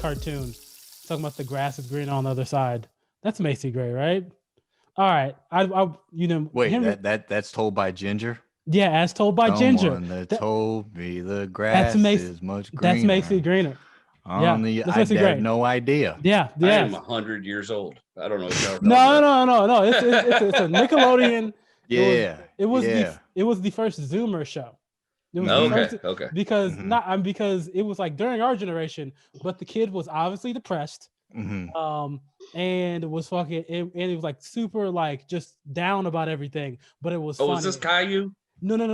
cartoon talking about the grass is green on the other side. That's Macy Gray, right? All right. Wait, Henry, that's told by Ginger. yeah, as told by Ginger. Someone that told me the That's grass Macy. is much That's Macy greener Greener. on the. That's I Macy had Gray. no idea. Yeah, I am yes. 100 years old. I don't know what y'all are talking No, about. no. It's a Nickelodeon. Yeah, It was yeah. the first Zoomer show. It was the Mhm. first Okay. because Mhm. because it was like during our generation, but the kid was obviously depressed. Mhm. And it was and it was like super like just down about everything, but it was Oh, funny. is this Caillou? No. No.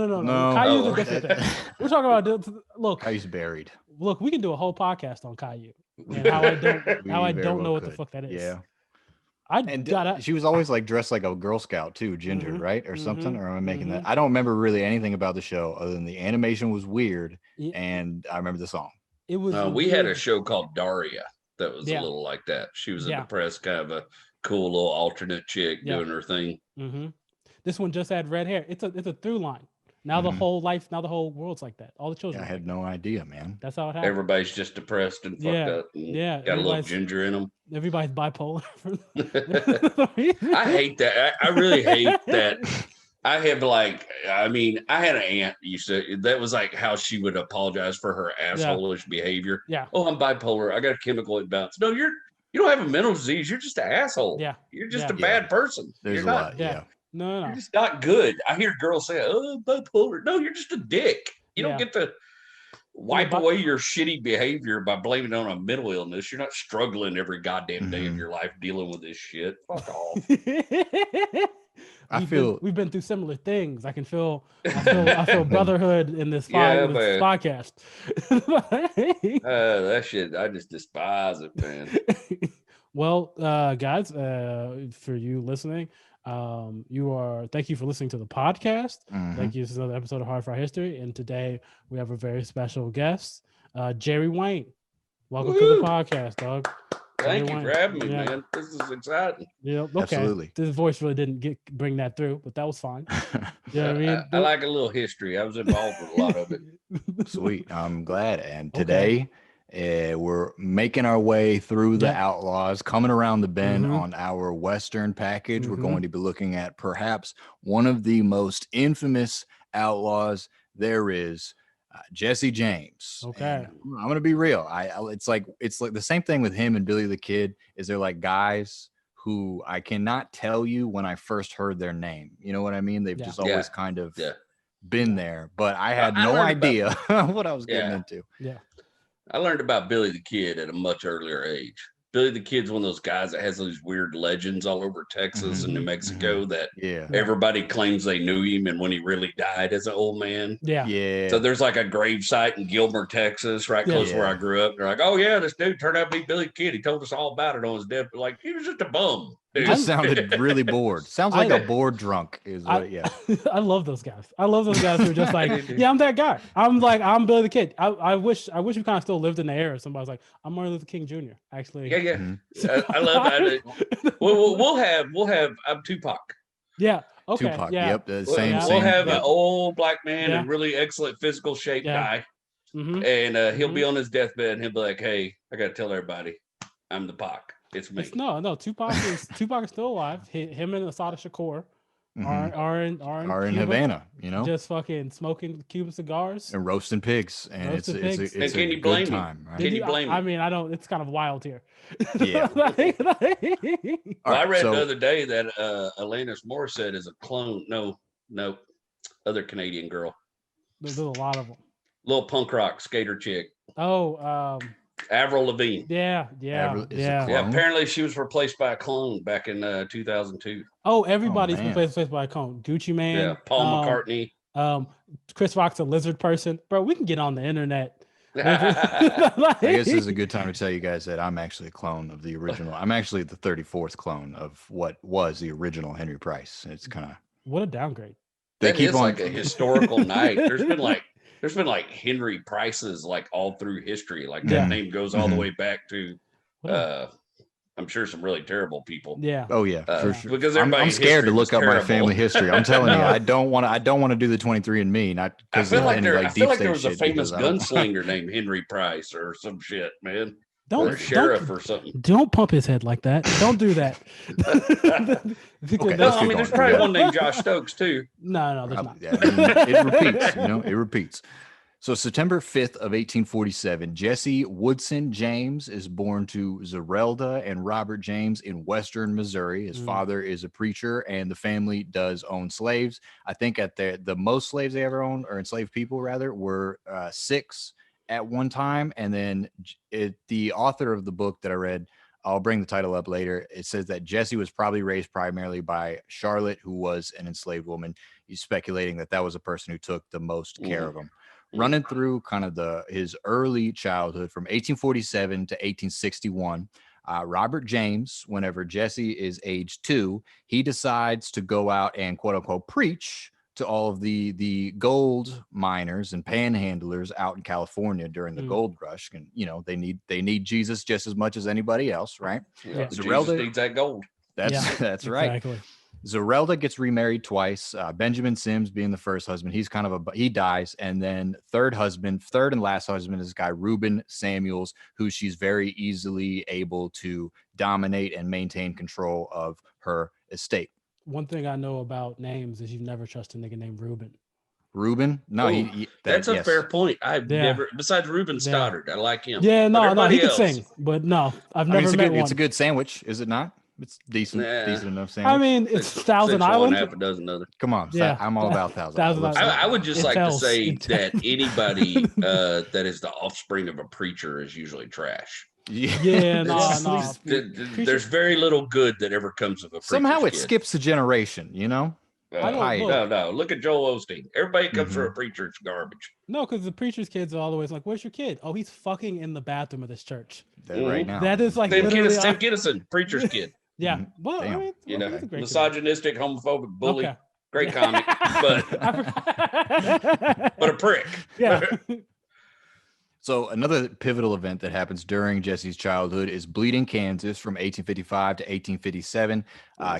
Caillou's Oh, a different okay. thing. We're talking about look. Kai's buried. Look, we can do a whole podcast on Caillou and We how I very don't well know what the could. fuck that is. Yeah. I And got she was always like dressed like a Girl Scout too, Ginger, Mhm, right? Or something. mhm, Or am I making that? mhm. I don't remember really anything about the show other than the animation was weird It, and I remember the song. it was a We had a weird. show called Daria that was a Yeah, little like that. She was a yeah, depressed, kind of a cool little alternate chick yeah. doing her thing. hmm This one just had red hair. It's a through line. Now the Mhm. whole world's like that. All the children. Yeah, I are like had that. no idea, man. That's how it happened. Everybody's just depressed and fucked Yeah, up and yeah. got a little ginger in them. Everybody's bipolar. I hate that. I really hate that. I have I had an aunt used to, that was like how she would apologize for her asshole-ish behavior. Yeah. Oh, I'm bipolar. I got a chemical imbalance. No, you don't have a mental disease. You're just an asshole. Yeah. You're just Yeah. a bad person. There's You're a not, lot. Yeah. Yeah. No. You're just not good. I hear girls say, oh, bipolar. No, you're just a dick. You Yeah. don't get to wipe away your shitty behavior by blaming it on a mental illness. You're not struggling every goddamn day of Mhm. your life dealing with this shit. Fuck off. We've been through similar things. I feel brotherhood in this Yeah, this man. podcast. That shit, I just despise it, man. Well, guys, for you listening, thank you for listening to the podcast. Mhm. Thank you. This is another episode of Hard Fry History, and today we have a very special guest, Jerry Wayne. Welcome to the podcast, dog. Thank you for having me, Yeah. man. This is exciting. Yeah, okay. Absolutely. This voice really didn't bring that through, but that was fine. You know what I mean? I like a little history. I was involved with a lot of it. Sweet. I'm glad. And Okay. today we're making our way through the Yep. Outlaws, coming around the bend Mhm. on our Western package. We're Mhm. going to be looking at perhaps one of the most infamous outlaws there is, Jesse James. Okay. And I'm going to be real. It's like the same thing with him and Billy the Kid. Is they're like guys who I cannot tell you when I first heard their name. You know what I mean? They've Yeah. just always Yeah. kind of Yeah. been there, but I had I no learned about- idea what I was getting Yeah. into. Yeah. I learned about Billy the Kid at a much earlier age. Billy the Kid's one of those guys that has these weird legends all over Texas and New Mhm. Mexico that Yeah. everybody claims they knew him, and when he really died as an old man. Yeah. Yeah. So there's like a grave site in Gilmer, Texas, right close to where Yeah. I grew up. They're like, oh yeah, this dude turned out to be Billy the Kid. He told us all about it on his death. But like, he was just a bum. You Dude. just sounded really bored. Sounds like a bored drunk is what yeah. I love those guys. I love those guys who are just like, yeah, I'm that guy. I'm Billy the Kid. I wish we kind of still lived in the era. Somebody's like, I'm Martin Luther King Jr. Actually, Yeah. Mhm. I love that. We'll have I'm Tupac. Yeah. Okay. Tupac. Yeah. Yep. The We'll same. have Yep. an old black man Yeah. and really excellent physical shape Yeah. guy. Mhm. And he'll be on his deathbed and he'll be like, hey, I got to tell everybody, I'm the Pac. It's me. No. Tupac is still alive. Him and Asada Shakur Mhm. are in Are in Cuba, Havana, you know, just fucking smoking Cuban cigars. and roasting pigs, and Roasted it's pigs. a, it's And can a you blame good him? time, right? Can you blame I him? mean, I don't. It's kind of wild here. Yeah. Well, I read so- the other day that Alanis Morissette is a clone. No, other Canadian girl. There's a lot of them. Little punk rock skater chick. Oh, Avril Lavigne. yeah. Avril is a Yeah, clone? apparently she was replaced by a clone back in 2002. Oh, everybody's been man. placed by a cone. Gucci Man. Yeah, Paul McCartney. Chris Rock's a lizard person, bro. We can get on the internet. I guess this is a good time to tell you guys that I'm actually a clone of the original. I'm actually the 34th clone of what was the original Henry Price. It's kind of What a downgrade. they That keep is on like a historical night. There's been like Henry Prices like all through history. Like that Yeah. name goes all the Mhm. way back to I'm sure some really terrible people. Yeah. Oh yeah, for Yeah. sure. Because I'm everybody's scared to history look was up my terrible. family history. I'm telling you, No. I don't want to do the 23andMe. Not I because feel of like any there like deep was state a shit, famous because I don't- gunslinger named Henry Price or some shit, man. or a sheriff or something. Don't pump his head like that. Don't do that. Okay, No, I mean, there's probably one named Josh Stokes too. No, there's not. Yeah, I mean, it repeats, it repeats. So September 5th of 1847, Jesse Woodson James is born to Zerelda and Robert James in Western Missouri. His father is a preacher, and the family does own slaves. I think at the most slaves they ever owned, or enslaved people rather, were 6 at one time. And then the author of the book that I read, I'll bring the title up later. It says that Jesse was probably raised primarily by Charlotte, who was an enslaved woman. He's speculating that was a person who took the most care of him. Running through kind of his early childhood from 1847 to 1861, Robert James, whenever Jesse is age 2, he decides to go out and quote unquote preach to all of the gold miners and panhandlers out in California during the gold rush. And they need Jesus just as much as anybody else, right? Yeah. Jesus needs that gold. That's right. Exactly. Zerelda gets remarried twice. Benjamin Sims being the first husband, he dies, and then third and last husband is this guy Reuben Samuels, who she's very easily able to dominate and maintain control of her estate. One thing I know about names is you've never trust a nigga named Reuben. Reuben? No, that's a fair point. I've never, besides Reuben Stoddard, I like him. Yeah, no, he can sing, but no, I've never met one. It's a good sandwich, is it not? It's decent enough sandwich. I mean, it's Thousand Island. Half a dozen other. Come on, I'm all about Thousand Island. I would just like to say that anybody that is the offspring of a preacher is usually trash. Yeah, no. There's very little good that ever comes of a preacher. Somehow it skips a generation, No. Look at Joel Osteen. Everybody comes from a preacher. It's garbage. No, because the preacher's kids are always like, "Where's your kid? Oh, he's fucking in the bathroom of this church." Right now. That is like Sam Kinison, preacher's kid. Yeah. Well, I mean, misogynistic, homophobic, bully. Okay. Great comic, but a prick. Yeah. So another pivotal event that happens during Jesse's childhood is Bleeding Kansas from 1855 to 1857.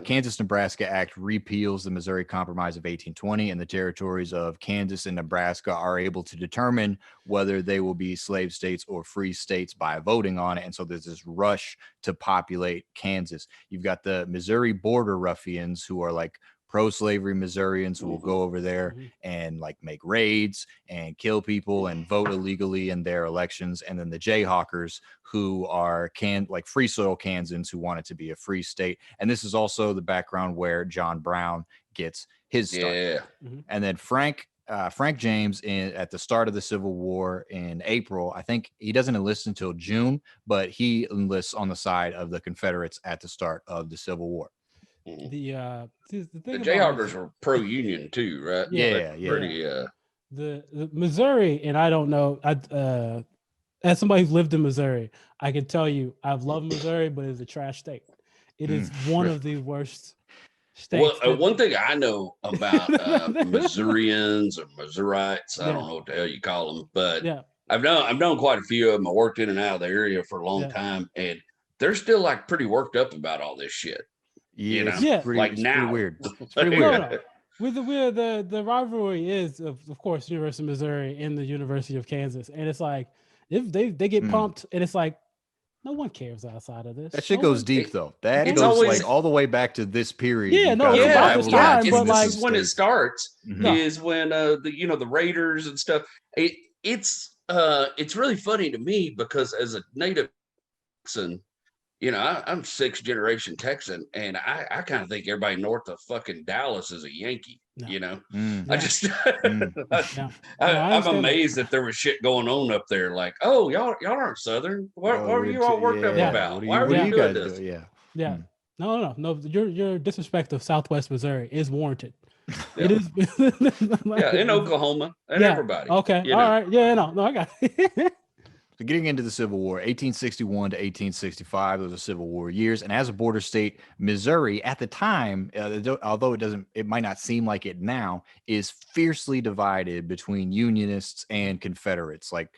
Kansas-Nebraska Act repeals the Missouri Compromise of 1820, and the territories of Kansas and Nebraska are able to determine whether they will be slave states or free states by voting on it. And so there's this rush to populate Kansas. You've got the Missouri border ruffians who are like pro-slavery Missourians who will go over there and like make raids and kill people and vote illegally in their elections. And then the Jayhawkers who are free soil Kansans who want it to be a free state. And this is also the background where John Brown gets his start. Yeah. And then Frank James at the start of the Civil War in April, I think he doesn't enlist until June, but he enlists on the side of the Confederates at the start of the Civil War. The Jayhawkers were pro-union too, right? Yeah. Pretty. The Missouri, and I don't know. As somebody who's lived in Missouri, I can tell you I've loved Missouri, but it's a trash state. It is one of the worst states. Well, one thing I know about Missourians or Missourites, I don't know what the hell you call them, but I've known quite a few of them. I worked in and out of the area for a long time, and they're still like pretty worked up about all this shit. It's pretty weird. It's pretty weird. The rivalry is of course University of Missouri and the University of Kansas, and it's like if they get pumped, and it's like no one cares outside of this. That shit goes deep though. That goes always, all the way back to this period. It's when it starts is when the Raiders and stuff. It's really funny to me because as a native Texan, I'm 6th generation Texan, and I kind of think everybody north of fucking Dallas is a Yankee. I just I'm amazed that there was shit going on up there. Like, oh, y'all aren't Southern. What are you all worked up about? Why are you doing this? No. Your disrespect of Southwest Missouri is warranted. It is. In Oklahoma and everybody. Okay. All right. Yeah. No. I got it. So getting into the Civil War, 1861 to 1865, those are Civil War years. And as a border state, Missouri at the time, although it might not seem like it now, is fiercely divided between Unionists and Confederates. Like,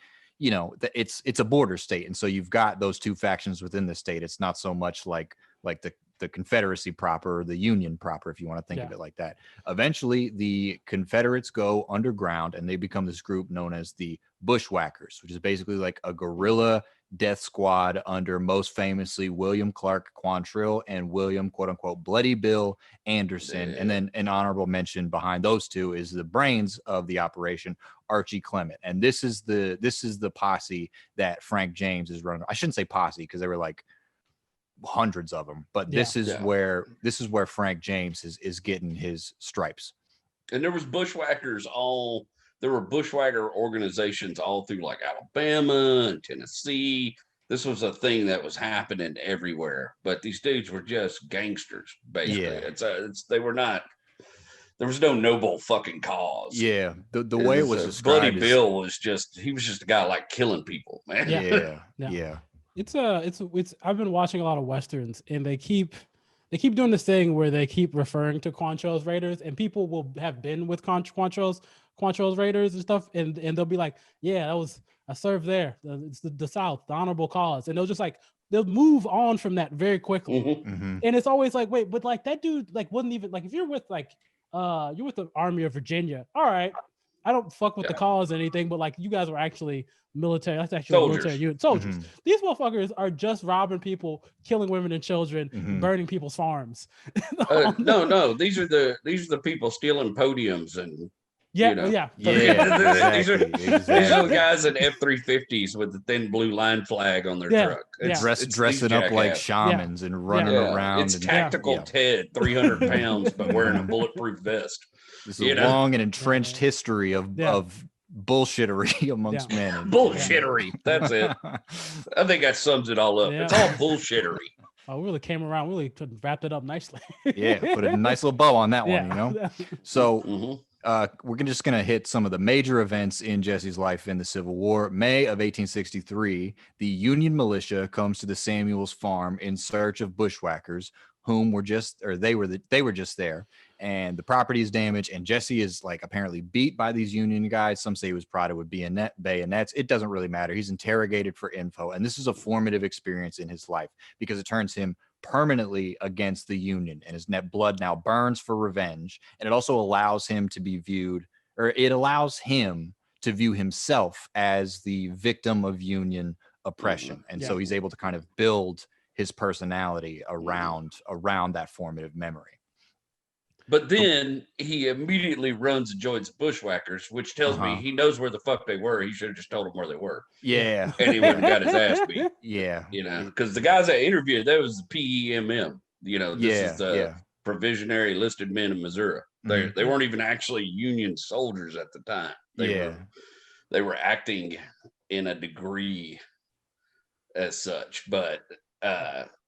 it's a border state. And so you've got those two factions within the state. It's not so much like the Confederacy proper, or the Union proper, if you want to think of it like that. Eventually, the Confederates go underground and they become this group known as the Bushwhackers, which is basically like a guerrilla death squad under most famously William Clark Quantrill and William quote unquote Bloody Bill Anderson. And then an honorable mention behind those two is the brains of the operation, Archie Clement. And this is the posse that Frank James is running. I shouldn't say posse because they were like hundreds of them, but this is where Frank James is getting his stripes. And there was bushwhackers there were bushwhacker organizations all through like Alabama and Tennessee. This was a thing that was happening everywhere, but these dudes were just gangsters, basically. They were not. There was no noble fucking cause. Yeah, the way it was described, Bloody Bill was just a guy like killing people, man. Yeah. It's I've been watching a lot of Westerns, and they keep doing this thing where they keep referring to Quantrill's Raiders, and people will have been with Quantrill's Raiders and stuff, and they'll be like, yeah, I served there. It's the South, the honorable cause. And they'll move on from that very quickly. Mm-hmm. And it's always like, wait, but like that dude like wasn't even like, if you're with like you're with the Army of Virginia, all right, I don't fuck with the cause or anything, but like you guys were actually military. That's actually soldiers. Military unit. Soldiers. Mm-hmm. These motherfuckers are just robbing people, killing women and children, burning people's farms. No. These are the people stealing podiums and Exactly. These are the guys in F-350s with the thin blue line flag on their truck. It's dressing up like shamans and running around. It's tactical Ted, 300 pounds, but wearing a bulletproof vest. This is a long and entrenched history of bullshittery amongst men. Bullshittery. That's it. I think that sums it all up. It's all bullshittery. We really came around, really wrapped it up nicely. Put a nice little bow on that one, So we're just going to hit some of the major events in Jesse's life in the Civil War. May of 1863, the Union militia comes to the Samuels farm in search of bushwhackers whom were just there, and the property is damaged, and Jesse is like apparently beat by these Union guys. Some say he was prodded with bayonets. It doesn't really matter. He's interrogated for info, and this is a formative experience in his life because it turns him permanently against the Union, and his blood now burns for revenge. And it also allows him to view himself as the victim of Union oppression. And so he's able to kind of build his personality around that formative memory. But then he immediately runs and joins bushwhackers, which tells me he knows where the fuck they were. He should have just told them where they were. Yeah. And he wouldn't got his ass beat. Yeah. Because the guys I interviewed, that was the PEMM. This is the Provisionary Enlisted Men of Missouri. They weren't even actually Union soldiers at the time. They were acting in a degree as such, but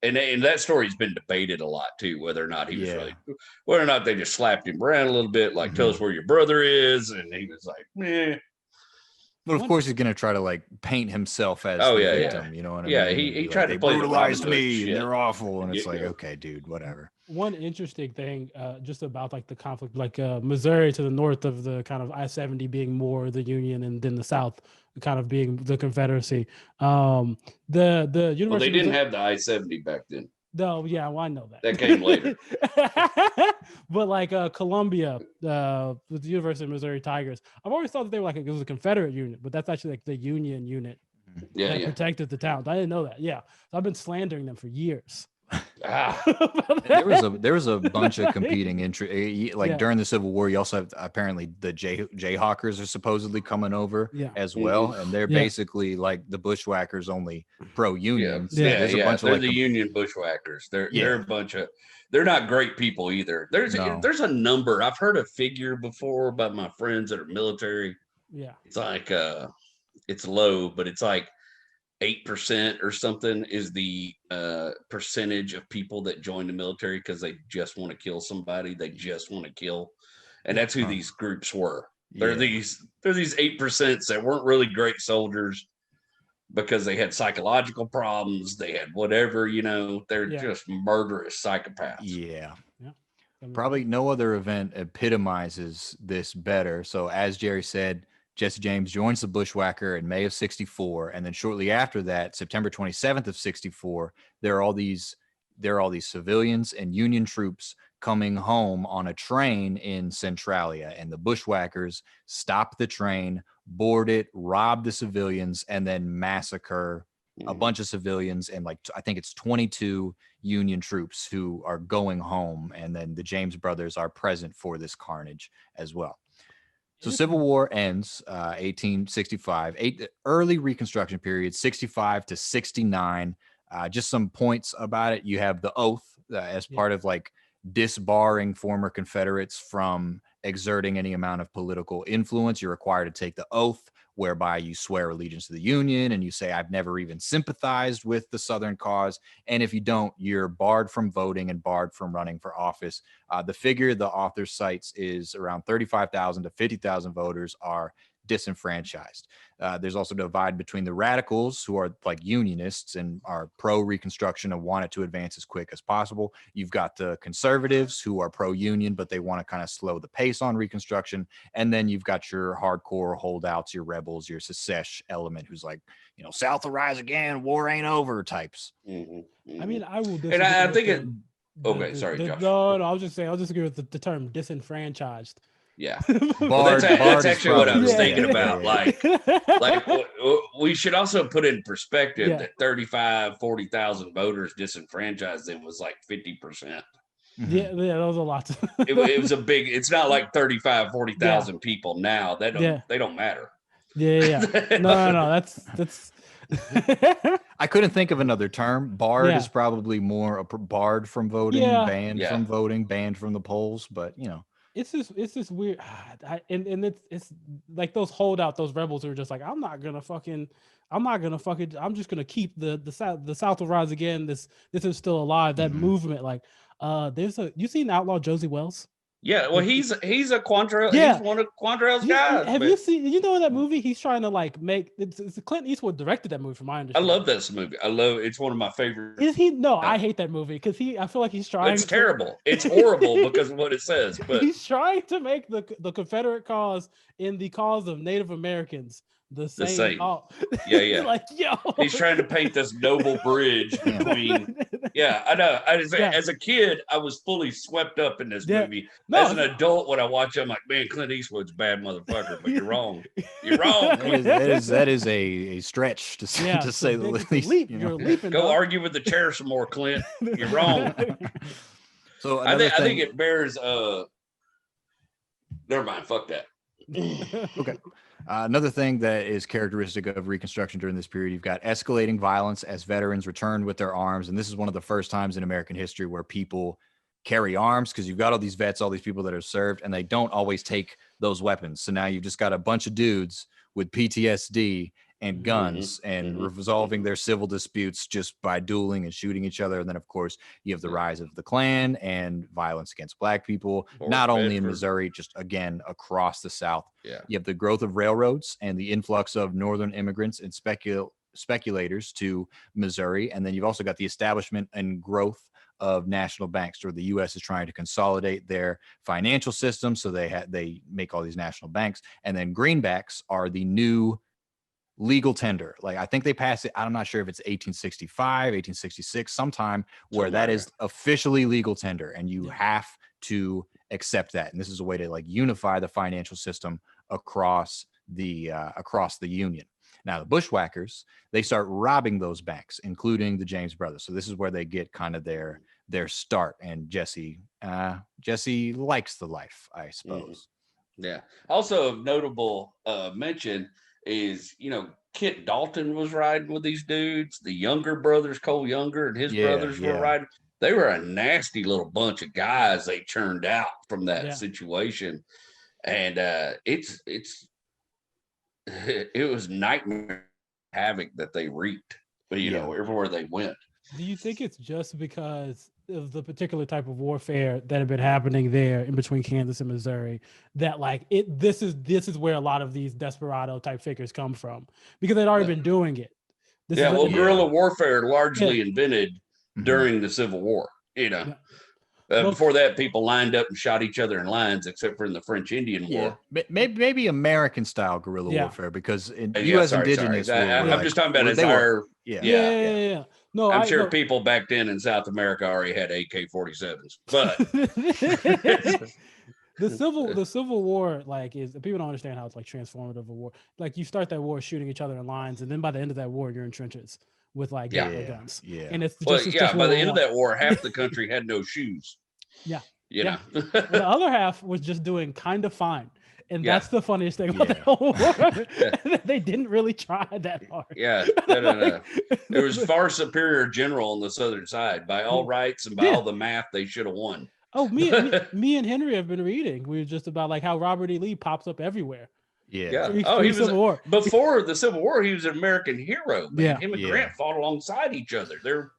and that story's been debated a lot too, whether or not he was whether or not they just slapped him around a little bit, like tell us where your brother is, and he was like, meh. But of course he's gonna try to like paint himself as the victim, you know what I mean? Yeah, he tried to play brutalized me and they're awful, and it's like, okay, dude, whatever. One interesting thing just about like the conflict, like Missouri to the north of the kind of I-70 being more the Union, and then the South kind of being the Confederacy. The University. Well, they didn't have the I-70 back then. No, yeah, well, I know that. That came later. But like Columbia, the University of Missouri Tigers, I've always thought that they were like it was a Confederate unit, but that's actually like the Union unit that protected the town. I didn't know that. Yeah, so I've been slandering them for years. There was a bunch of competing interest. During the Civil War, you also have apparently the Jayhawkers are supposedly coming over as well, and they're basically like the bushwhackers, only pro-union. They're the Union bushwhackers. They're a bunch of. They're not great people either. There's a number. I've heard a figure before by my friends that are military. Yeah, it's like it's low, but it's like 8% or something is the percentage of people that join the military because they just want to kill somebody. They just want to kill, and that's who these groups were. They're these 8% that weren't really great soldiers because they had psychological problems. They had whatever, they're just murderous psychopaths. Yeah. Probably no other event epitomizes this better. So as Jerry said, Jesse James joins the Bushwhacker in May of 64. And then shortly after that, September 27th of 64, there are all these civilians and Union troops coming home on a train in Centralia. And the Bushwhackers stop the train, board it, rob the civilians, and then massacre a bunch of civilians, and like I think it's 22 Union troops who are going home, and then the James brothers are present for this carnage as well. So Civil War ends 1865, early Reconstruction period, 65 to 69. Just some points about it. You have the oath as part of like disbarring former Confederates from exerting any amount of political influence. You're required to take the oath, whereby you swear allegiance to the Union and you say, I've never even sympathized with the Southern cause. And if you don't, you're barred from voting and barred from running for office. The figure the author cites is around 35,000 to 50,000 voters are disenfranchised. There's also a divide between the radicals, who are like unionists and are pro-Reconstruction and want it to advance as quick as possible. You've got the conservatives, who are pro-union, but they want to kind of slow the pace on Reconstruction. And then you've got your hardcore holdouts, your rebels, your secesh element, who's like, you know, South will rise again, war ain't over types. I mean, I will disagree. And I think it. Okay, sorry, Josh. No, I was just saying, I'll disagree with the term disenfranchised. Yeah, that's actually what I was thinking about. Like we should also put in perspective that 40,000 voters disenfranchised them was like 50%. Yeah, that was a lot. It was a big. It's not like 40,000 people now. They don't matter. Yeah. No. That's. I couldn't think of another term. Barred is probably more barred from voting, banned from voting, banned from the polls. But you know. It's this weird, and it's like those those rebels who are just like, I'm just gonna keep the South will rise again. This is still alive. That movement, like, you seen Outlaw Josie Wells? Yeah, well, he's a Quantrill. Yeah. He's one of Quantrill's guys. Have you seen? You know, in that movie, he's trying to like make. It's Clint Eastwood directed that movie, from my understanding. I love this movie. It's one of my favorite. Is he? No, I hate that movie because I feel like he's trying. It's terrible. It's horrible because of what it says. But he's trying to make the Confederate cause in the cause of Native Americans the same. Yeah. Like, yo, he's trying to paint this noble bridge between. Yeah, I know. As a kid, I was fully swept up in this movie. As an adult, when I watch it, I'm like, man, Clint Eastwood's a bad motherfucker. But you're wrong. You're wrong. that is a stretch to say the least. You're leaping. Go argue with the chair some more, Clint. You're wrong. So I think it bears. Never mind. Fuck that. Okay. Another thing that is characteristic of Reconstruction during this period, you've got escalating violence as veterans return with their arms. And this is one of the first times in American history where people carry arms, because you've got all these vets, all these people that are served, and they don't always take those weapons. So now you've just got a bunch of dudes with PTSD and guns and resolving their civil disputes just by dueling and shooting each other. And then, of course, you have the rise of the Klan and violence against Black people, not only in Missouri, just again across the South. Yeah. You have the growth of railroads and the influx of Northern immigrants and speculators to Missouri. And then you've also got the establishment and growth of national banks, where the U.S. is trying to consolidate their financial system. So they make all these national banks. And then greenbacks are the new legal tender. Like, I think they passed it. I'm not sure if it's 1865, 1866, sometime where that is officially legal tender, and you have to accept that. And this is a way to like unify the financial system across the Union. Now, the bushwhackers, they start robbing those banks, including the James brothers. So this is where they get kind of their start. And Jesse likes the life, I suppose. Yeah. Also, notable mention is, Kit Dalton was riding with these dudes. The Younger brothers, Cole Younger and his brothers were riding. They were a nasty little bunch of guys they churned out from that situation. And it was nightmare havoc that they wreaked, everywhere they went. Do you think it's just because of the particular type of warfare that had been happening there in between Kansas and Missouri that this is where a lot of these desperado type figures come from, because they'd already been doing it? Guerrilla warfare largely invented during the Civil War. Before that, people lined up and shot each other in lines, except for in the French Indian War. Maybe American style guerrilla warfare, because in U.S. indigenous war, I'm just talking about No, I'm sure people back then in South America already had AK-47s, but the Civil War, people don't understand how it's like transformative a war. Like, you start that war shooting each other in lines, and then by the end of that war, you're in trenches with like Gatling guns. Yeah. And it's Well, just by the World end of War that war, half the country had no shoes. Yeah. You know. And the other half was just doing kind of fine. And Yeah. that's the funniest thing about the whole war. They didn't really try that hard. Yeah. No. There was far superior general on the southern side. By all rights and by all the math, they should have won. Oh, me and Henry have been reading. We were just about like how Robert E. Lee pops up everywhere. Yeah. Oh, he was Civil War. Before the Civil War, he was an American hero. Man. Yeah. Him and Grant fought alongside each other.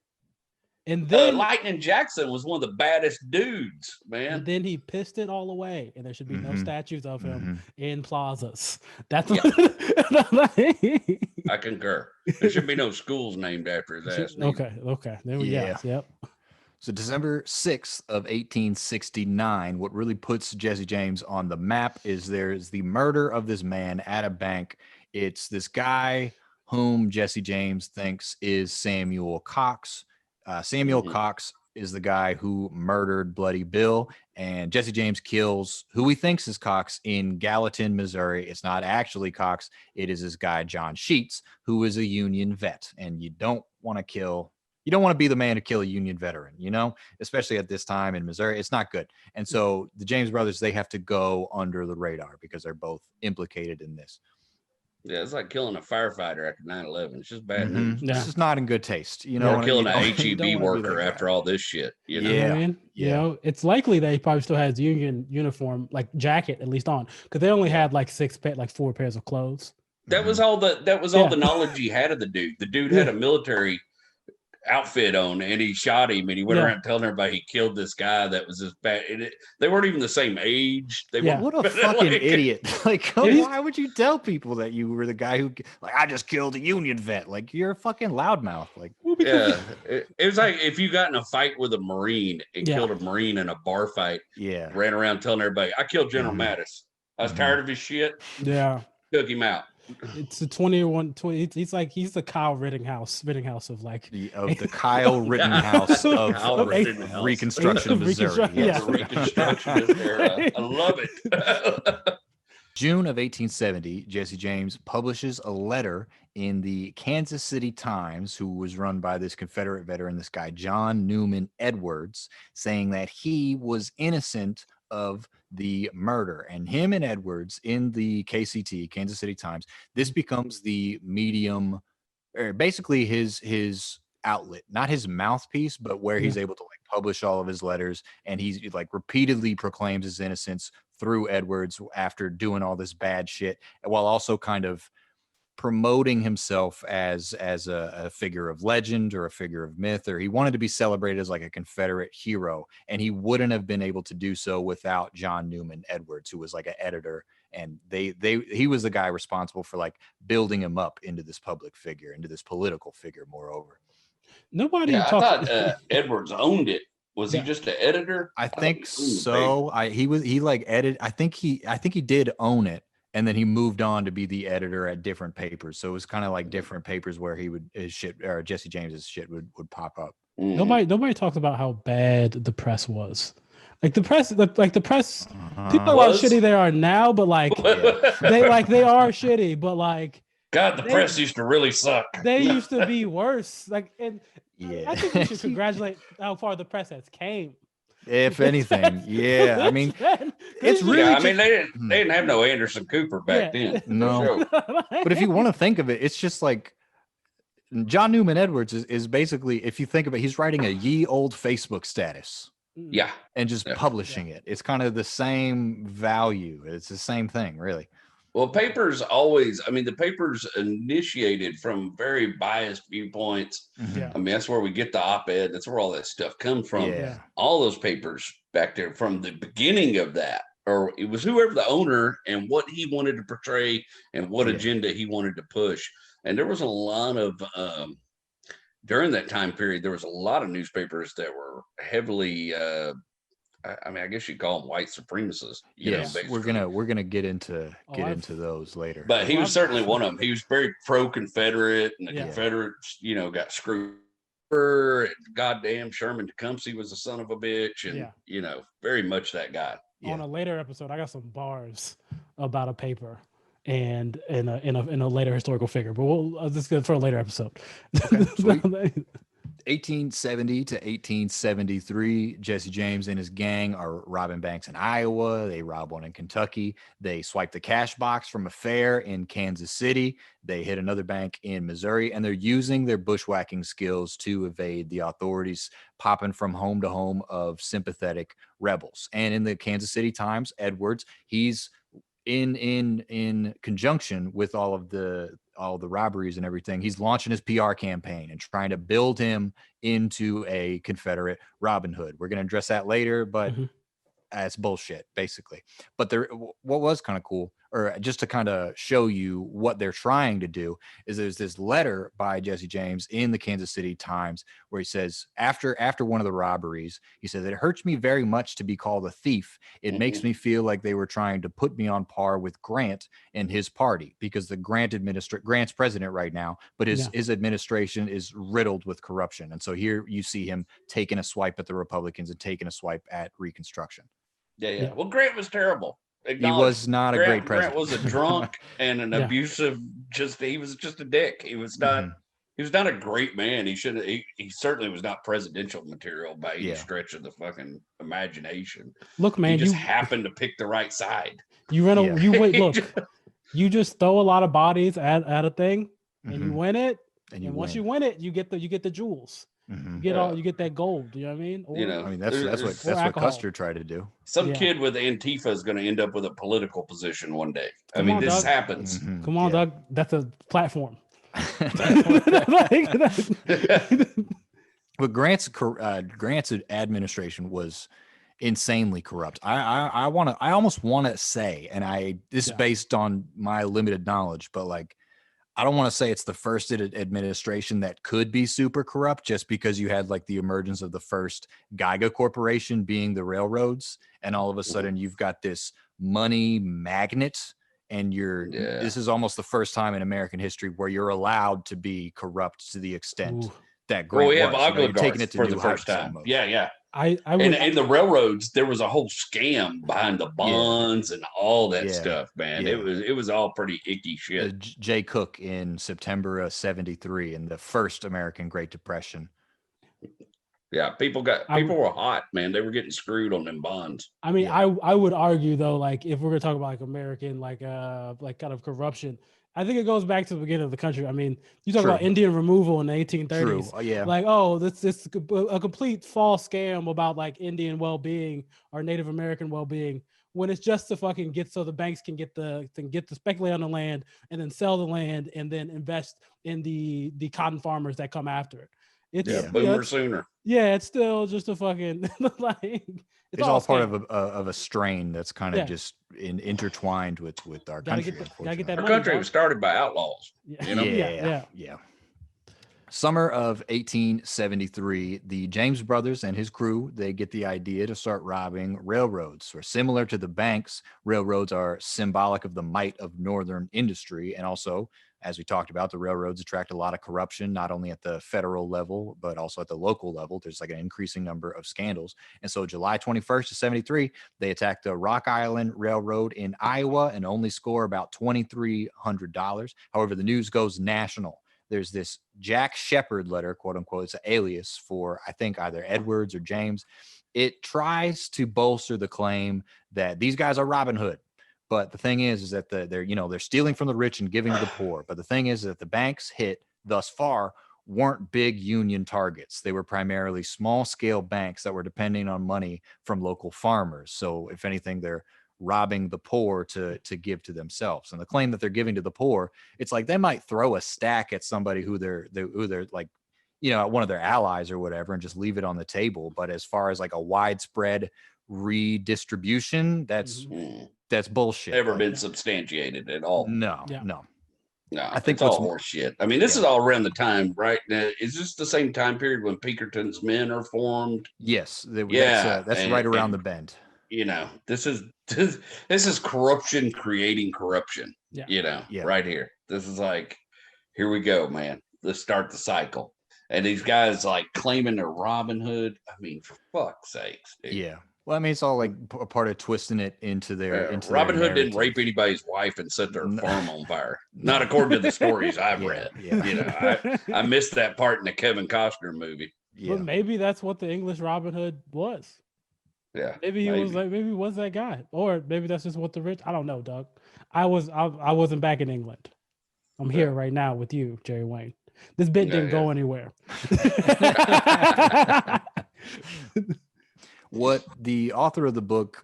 And then Lightning Jackson was one of the baddest dudes, man. And then he pissed it all away, and there should be no statues of him in plazas. That's I concur. There should be no schools named after his ass. Okay. There we go. Yep. So December 6th of 1869, what really puts Jesse James on the map is there's the murder of this man at a bank. It's this guy whom Jesse James thinks is Samuel Cox. Samuel Cox is the guy who murdered Bloody Bill, and Jesse James kills who he thinks is Cox in Gallatin, Missouri. It's not actually Cox. It is this guy, John Sheets, who is a Union vet, and you don't want to be the man to kill a Union veteran, especially at this time in Missouri. It's not good. And so the James brothers, they have to go under the radar because they're both implicated in this. Yeah, it's like killing a firefighter after 9/11. It's just bad news. This is not in good taste. Or killing an HEB worker after all this shit. You know? It's likely that he probably still has Union uniform, like jacket at least on, because they only had like 4 pairs of clothes. That was all the knowledge he had of the dude. The dude had a military outfit on, and he shot him, and he went around telling everybody he killed this guy that was this bad. They weren't even the same age. What a fucking idiot! Like, why would you tell people that you were the guy who, like, I just killed a Union vet? Like, you're a fucking loudmouth. Like, it was like if you got in a fight with a Marine and killed a Marine in a bar fight. Ran around telling everybody, I killed General Mattis. I was tired of his shit. Took him out. It's a 21-20. He's the Kyle Rittenhouse of like the Kyle Rittenhouse of Reconstruction, Missouri. Reconstruction era. I love it. June of 1870, Jesse James publishes a letter in the Kansas City Times, who was run by this Confederate veteran, this guy John Newman Edwards, saying that he was innocent of the murder. And him and Edwards in the KCT, Kansas City Times, this becomes the medium, or basically his outlet, not his mouthpiece, but where he's able to like publish all of his letters, and he's like repeatedly proclaims his innocence through Edwards after doing all this bad shit, while also kind of promoting himself as a figure of legend or a figure of myth, or he wanted to be celebrated as like a Confederate hero, and he wouldn't have been able to do so without John Newman Edwards, who was like an editor, and he was the guy responsible for like building him up into this public figure, into this political figure. Moreover, nobody I thought Edwards owned it. Was he just an editor? I think so. He edited. I think he did own it. And then he moved on to be the editor at different papers. So it was kind of like different papers where Jesse James's shit would pop up. Nobody talks about how bad the press was. Like the press, people know how shitty they are now, but like they are shitty, but like God, the press used to really suck. They used to be worse. Like, and I think we should congratulate how far the press has came. If anything, I mean, it's really. I mean, they didn't have no Anderson Cooper back then. No, but if you want to think of it, it's just like John Newman Edwards is basically, if you think of it, he's writing a ye old Facebook status, and just publishing it. It's kind of the same value. It's the same thing, really. Well, the papers initiated from very biased viewpoints. I mean, that's where we get the op-ed. That's where all that stuff comes from. All those papers back there from the beginning of that, or it was whoever the owner and what he wanted to portray and what agenda he wanted to push. And there was a lot of, during that time period, there was a lot of newspapers that were heavily, I mean, I guess you call them white supremacists. We're gonna get into those later. But he was certainly one of them. He was very pro-Confederate, and the Confederates, got screwed. Goddamn Sherman Tecumseh was a son of a bitch, and very much that guy. On a later episode, I got some bars about a paper, and in a later historical figure. But this is good for a later episode. Okay, sweet. 1870 to 1873, Jesse James and his gang are robbing banks in Iowa. They rob one in Kentucky. They swipe the cash box from a fair in Kansas City. They hit another bank in Missouri, and they're using their bushwhacking skills to evade the authorities, popping from home to home of sympathetic rebels. And in the Kansas City Times, Edwards, he's in conjunction with all the robberies and everything, he's launching his PR campaign and trying to build him into a Confederate Robin Hood. We're going to address that later, but it's bullshit, basically. But what was kind of cool, or just to kind of show you what they're trying to do, is there's this letter by Jesse James in the Kansas City Times where he says, after one of the robberies, he says, "It hurts me very much to be called a thief. It makes me feel like they were trying to put me on par with Grant and his party, because the Grant's president right now, but his administration is riddled with corruption." And so here you see him taking a swipe at the Republicans and taking a swipe at Reconstruction. Yeah. Well, Grant was terrible. He was not a great president. Grant was a drunk and an abusive. He was just a dick. He was not. He was not a great man. He should. He certainly was not presidential material by any stretch of the fucking imagination. Look, man, he just happened to pick the right side. You run you wait. Look, you just throw a lot of bodies at a thing, and you win it. And once you win it, you get the jewels. You get that gold. You know what I mean? Or, I mean that's what Custer tried to do. Some kid with Antifa is going to end up with a political position one day. This happens. Come on, Doug. That's a platform. But Grant's administration was insanely corrupt. I almost want to say, and this is based on my limited knowledge, but like, I don't want to say it's the first administration that could be super corrupt, just because you had like the emergence of the first Geiger Corporation being the railroads, and all of a sudden you've got this money magnet, and this is almost the first time in American history where you're allowed to be corrupt to the extent that Grant we have was. Taking it to for the first time. Almost. Yeah. And the railroads, there was a whole scam behind the bonds and all that stuff, man. It was all pretty icky shit. Jay Cook in September of '73 in the first American Great Depression. Yeah, people were hot, man. They were getting screwed on them bonds. I mean, I would argue though, like if we're gonna talk about like American like kind of corruption, I think it goes back to the beginning of the country. I mean, you talk about Indian removal in the 1830s. True. Yeah. Like, this a complete false scam about like Indian well-being or Native American well-being, when it's just to fucking get so the banks can get the speculate on the land and then sell the land and then invest in the cotton farmers that come after it. Boomer sooner. Yeah, it's still just a fucking like. It's all part of a strain that's kind of just intertwined with our country. Our country was started by outlaws. Yeah. Summer of 1873, the James brothers and his crew, they get the idea to start robbing railroads. Or similar to the banks, railroads are symbolic of the might of northern industry, and also, as we talked about, the railroads attract a lot of corruption, not only at the federal level, but also at the local level. There's like an increasing number of scandals. And so July 21st of 73, they attacked the Rock Island Railroad in Iowa and only score about $2,300. However, the news goes national. There's this Jack Shepherd letter, quote unquote. It's an alias for, I think, either Edwards or James. It tries to bolster the claim that these guys are Robin Hood. But the thing is that they're stealing from the rich and giving to the poor. But the thing is that the banks hit thus far weren't big union targets. They were primarily small scale banks that were depending on money from local farmers. So if anything, they're robbing the poor to give to themselves. And the claim that they're giving to the poor, it's like they might throw a stack at somebody who they're like, one of their allies or whatever, and just leave it on the table. But as far as like a widespread redistribution, that's bullshit. Never been substantiated at all. No. I think it's all horse shit. I mean, this is all around the time, right? Now, is this the same time period when Pinkerton's men are formed? Yes. That's right around the bend. This is corruption creating corruption. Right here. This is like, here we go, man. Let's start the cycle. And these guys like claiming they're Robin Hood. I mean, for fuck's sakes, dude. Yeah. Well, I mean, it's all like a part of twisting it into their Robin Hood didn't narrative. rape anybody's wife and set their farm on fire. Not according to the stories I've read. Yeah. You know, I missed that part in the Kevin Costner movie. But maybe that's what the English Robin Hood was. Yeah, maybe he was that guy, or maybe that's just what the rich. I don't know, Doug. I wasn't back in England. I'm here right now with you, Jerry Wayne. This bit didn't go anywhere. What the author of the book,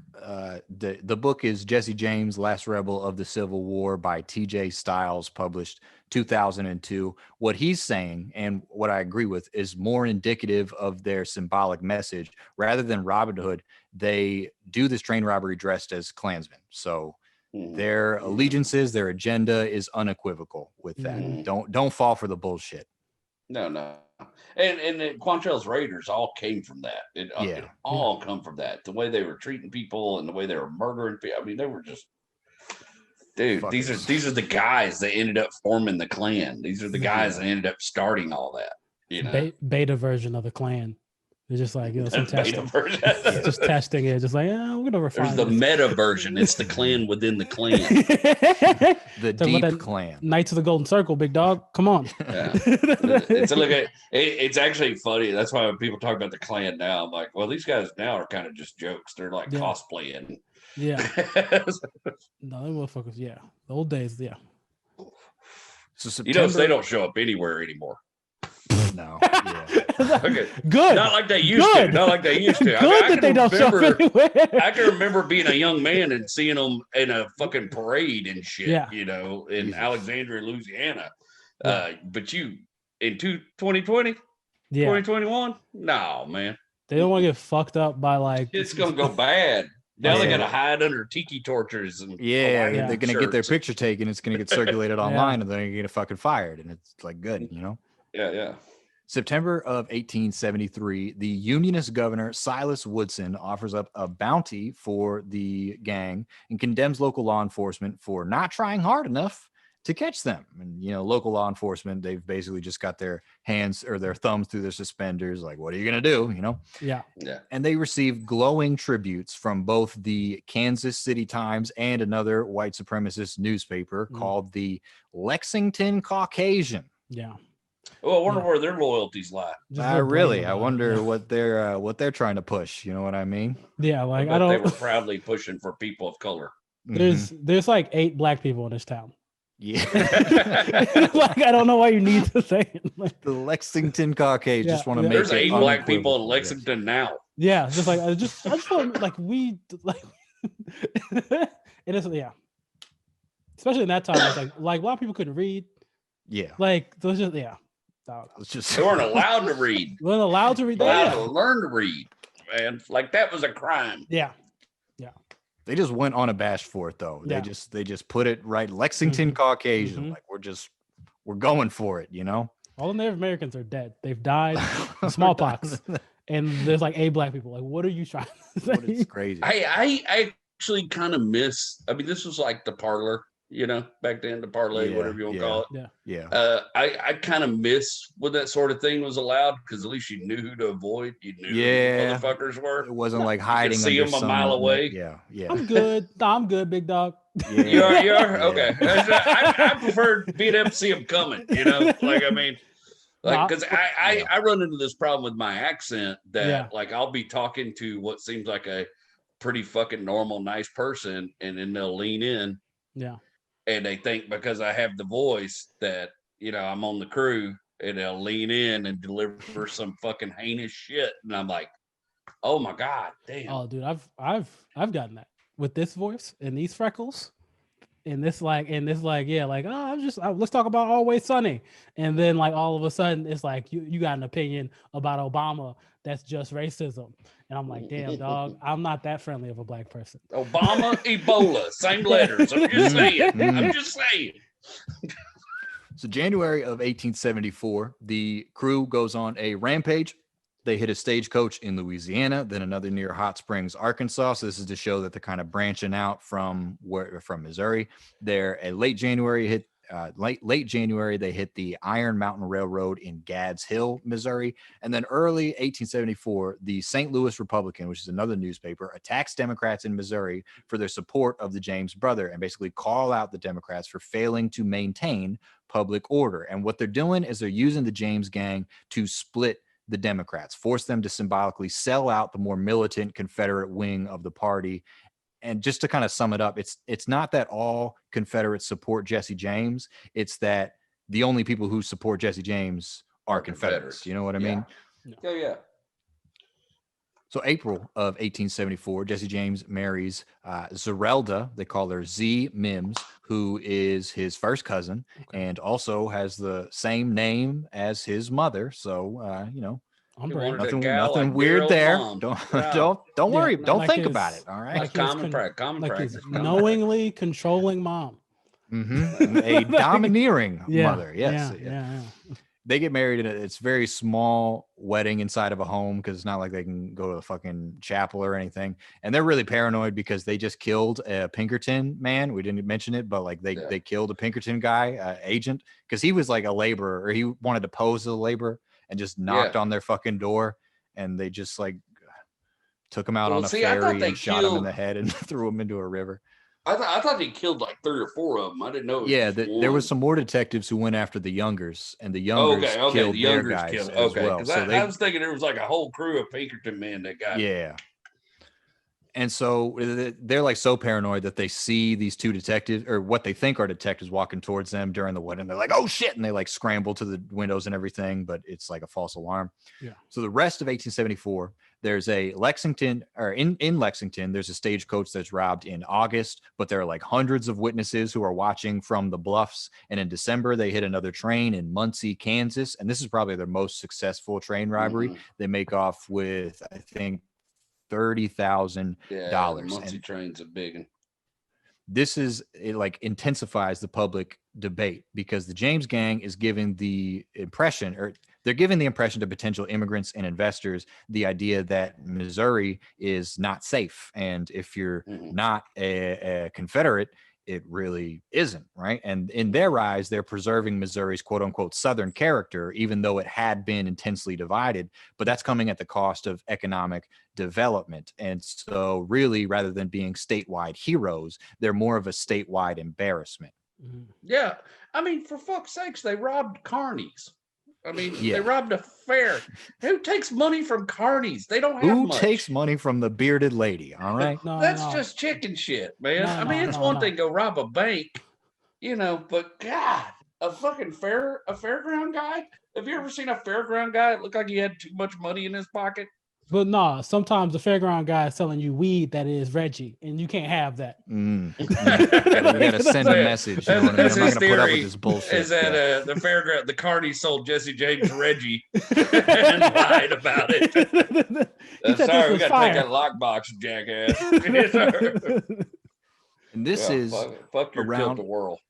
the book is Jesse James, Last Rebel of the Civil War by T.J. Stiles, published 2002. What he's saying, and what I agree with, is more indicative of their symbolic message. Rather than Robin Hood, they do this train robbery dressed as Klansmen. So their allegiances, their agenda is unequivocal with that. Don't fall for the bullshit. No. And Quantrell's Raiders all came from that. It all come from that. The way they were treating people and the way they were murdering people. I mean, they were just, dude. Fuckers. These are the guys that ended up forming the Klan. These are the guys that ended up starting all that. You know, beta version of the Klan. It's just like, some testing. Just testing it. Just like, we're gonna refine. There's the meta version. It's the Klan within the Klan. The deep Klan. Knights of the Golden Circle, big dog. Come on. Yeah. It's actually funny. That's why when people talk about the Klan now, I'm like, well, these guys now are kind of just jokes. They're like cosplaying. Yeah. No, they motherfuckers. Yeah. The old days. Yeah. So September, they don't show up anywhere anymore. No. Okay. Good. Not like they used to. Not like they used to. Good they don't show up anywhere. I can remember being a young man and seeing them in a fucking parade and shit, in Alexandria, Louisiana. But in 2020, 2021, no, man. They don't want to get fucked up by like. It's going to go bad. Now they got to hide under tiki torches. And they're going to get their picture taken. It's going to get circulated online and they're going to get fucking fired. And it's like good, you know? Yeah. September of 1873, the Unionist governor Silas Woodson offers up a bounty for the gang and condemns local law enforcement for not trying hard enough to catch them. And, local law enforcement, they've basically just got their hands or their thumbs through their suspenders. Like, what are you going to do? Yeah. And they received glowing tributes from both the Kansas City Times and another white supremacist newspaper called the Lexington Caucasian. Yeah. Well, I wonder where their loyalties lie. I wonder what they're trying to push. You know what I mean? Yeah, like they were proudly pushing for people of color. There's like 8 black people in this town. Yeah. Like I don't know why you need to say it. Like, the Lexington Caucasian. Just want to make there's 8 black people in Lexington now. Yeah, just like I just want like we like it is especially in that time. It's like a lot of people couldn't read. Yeah. Like those just they weren't allowed to read. They weren't allowed to read. They had to learn to read, man. Like that was a crime. Yeah. They just went unabashed for it though. They just put it right. Lexington Caucasian. Like we're going for it, All the Native Americans are dead. They've died of smallpox. And there's like 8 black people. Like, what are you trying to say? It's crazy. I actually kind of miss. I mean, this was like the parlor. Back then, the parlay, whatever you want to call it. Yeah. I kind of miss when that sort of thing was allowed because at least you knew who to avoid. You knew who the motherfuckers were. It wasn't like hiding. You could see them a mile away. Yeah. I'm good. No, I'm good, big dog. Yeah. You are? Yeah. Okay. I prefer being able to see them coming, Like, I mean, like, because I run into this problem with my accent that, like, I'll be talking to what seems like a pretty fucking normal, nice person, and then they'll lean in. Yeah. And they think because I have the voice that, I'm on the crew, and they'll lean in and deliver some fucking heinous shit. And I'm like, oh my God, damn. Oh, dude, I've gotten that with this voice and these freckles. And let's talk about Always Sunny. And then like all of a sudden it's like you got an opinion about Obama that's just racism. And I'm like, damn, dog, I'm not that friendly of a black person. Obama, Ebola, same letters. I'm just saying. So January of 1874, the crew goes on a rampage. They hit a stagecoach in Louisiana, then another near Hot Springs, Arkansas. So this is to show that they're kind of branching out from Missouri. They're a late January hit late January, they hit the Iron Mountain Railroad in Gads Hill, Missouri. And then early 1874, the St. Louis Republican, which is another newspaper, attacks Democrats in Missouri for their support of the James brother and basically call out the Democrats for failing to maintain public order. And what they're doing is they're using the James gang to split the Democrats, force them to symbolically sell out the more militant Confederate wing of the party. And just to kind of sum it up, it's not that all Confederates support Jesse James. It's that the only people who support Jesse James are Confederates. You know what I mean? Yeah. So April of 1874, Jesse James marries Zerelda. They call her Z Mims, who is his first cousin and also has the same name as his mother. So, nothing weird there. Don't worry. Don't think about it. All right. Like common practice. Knowingly controlling mom. A domineering mother. Yes. Yeah. They get married in it's very small wedding inside of a home because it's not like they can go to the fucking chapel or anything. And they're really paranoid because they just killed a Pinkerton man. We didn't mention it, but like they killed a Pinkerton guy, agent, because he was like a laborer, or he wanted to pose as a laborer and just knocked on their fucking door, and they just like took him out on a ferry and shot him in the head and threw him into a river. I thought they killed like 3 or 4 of them. I didn't know. There was some more detectives who went after the Youngers, and the Youngers killed their guys as well. So I was thinking there was like a whole crew of Pinkerton men that got. Yeah. And so they're like so paranoid that they see these 2 detectives, or what they think are detectives, walking towards them during the wedding. They're like, "Oh shit!" And they like scramble to the windows and everything, but it's like a false alarm. Yeah. So the rest of 1874, there's a Lexington, or in Lexington, there's a stagecoach that's robbed in August, but there are like hundreds of witnesses who are watching from the bluffs. And in December, they hit another train in Muncie, Kansas, and this is probably their most successful train robbery. They make off with, I think, $30,000. Muncie train's a big one. This like intensifies the public debate because the James gang is giving the impression, or they're giving the impression to potential immigrants and investors, the idea that Missouri is not safe. And if you're not a Confederate, it really isn't, right? And in their eyes, they're preserving Missouri's quote unquote Southern character, even though it had been intensely divided, but that's coming at the cost of economic development. And so really, rather than being statewide heroes, they're more of a statewide embarrassment. Yeah. I mean, for fuck's sakes, they robbed carnies. I mean, they robbed a fair. Who takes money from carnies? They don't have much. Who takes money from the bearded lady? All right. That's just chicken shit, man. It's one thing to go rob a bank, but God, a fairground guy? Have you ever seen a fairground guy that looked like he had too much money in his pocket? But no, sometimes the fairground guy is selling you weed that is Reggie, and you can't have that. You gotta send a message. You know what I mean? I'm not gonna put up with this bullshit. Is that the fairground? The carny sold Jesse James Reggie and lied about it. Sorry, we gotta take that lockbox, jackass. And this is fuck your around the world.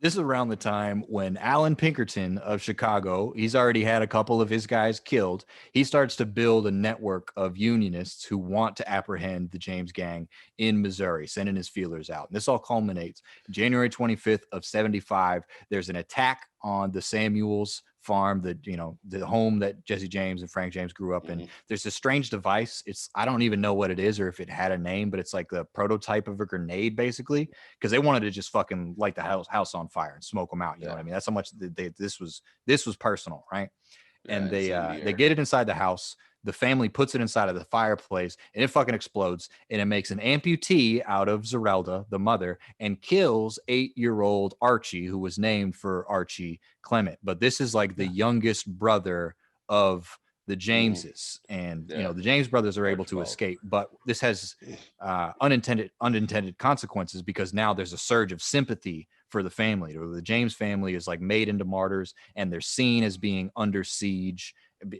This is around the time when Alan Pinkerton of Chicago, he's already had a couple of his guys killed. He starts to build a network of unionists who want to apprehend the James gang in Missouri, sending his feelers out. And this all culminates January 25th of 75. There's an attack on the Samuels farm, the home that Jesse James and Frank James grew up in. There's a strange device. I don't even know what it is or if it had a name, but it's like the prototype of a grenade, basically, because they wanted to just fucking light the house on fire and smoke them out. You know what I mean? That's how much this was personal, right? And they get it inside the house. The family puts it inside of the fireplace, and it fucking explodes, and it makes an amputee out of Zerelda, the mother, and kills 8-year-old Archie, who was named for Archie Clement. But this is like the youngest brother of the Jameses, and the James brothers are able to escape. But this has unintended consequences because now there's a surge of sympathy for the family. The James family is like made into martyrs, and they're seen as being under siege.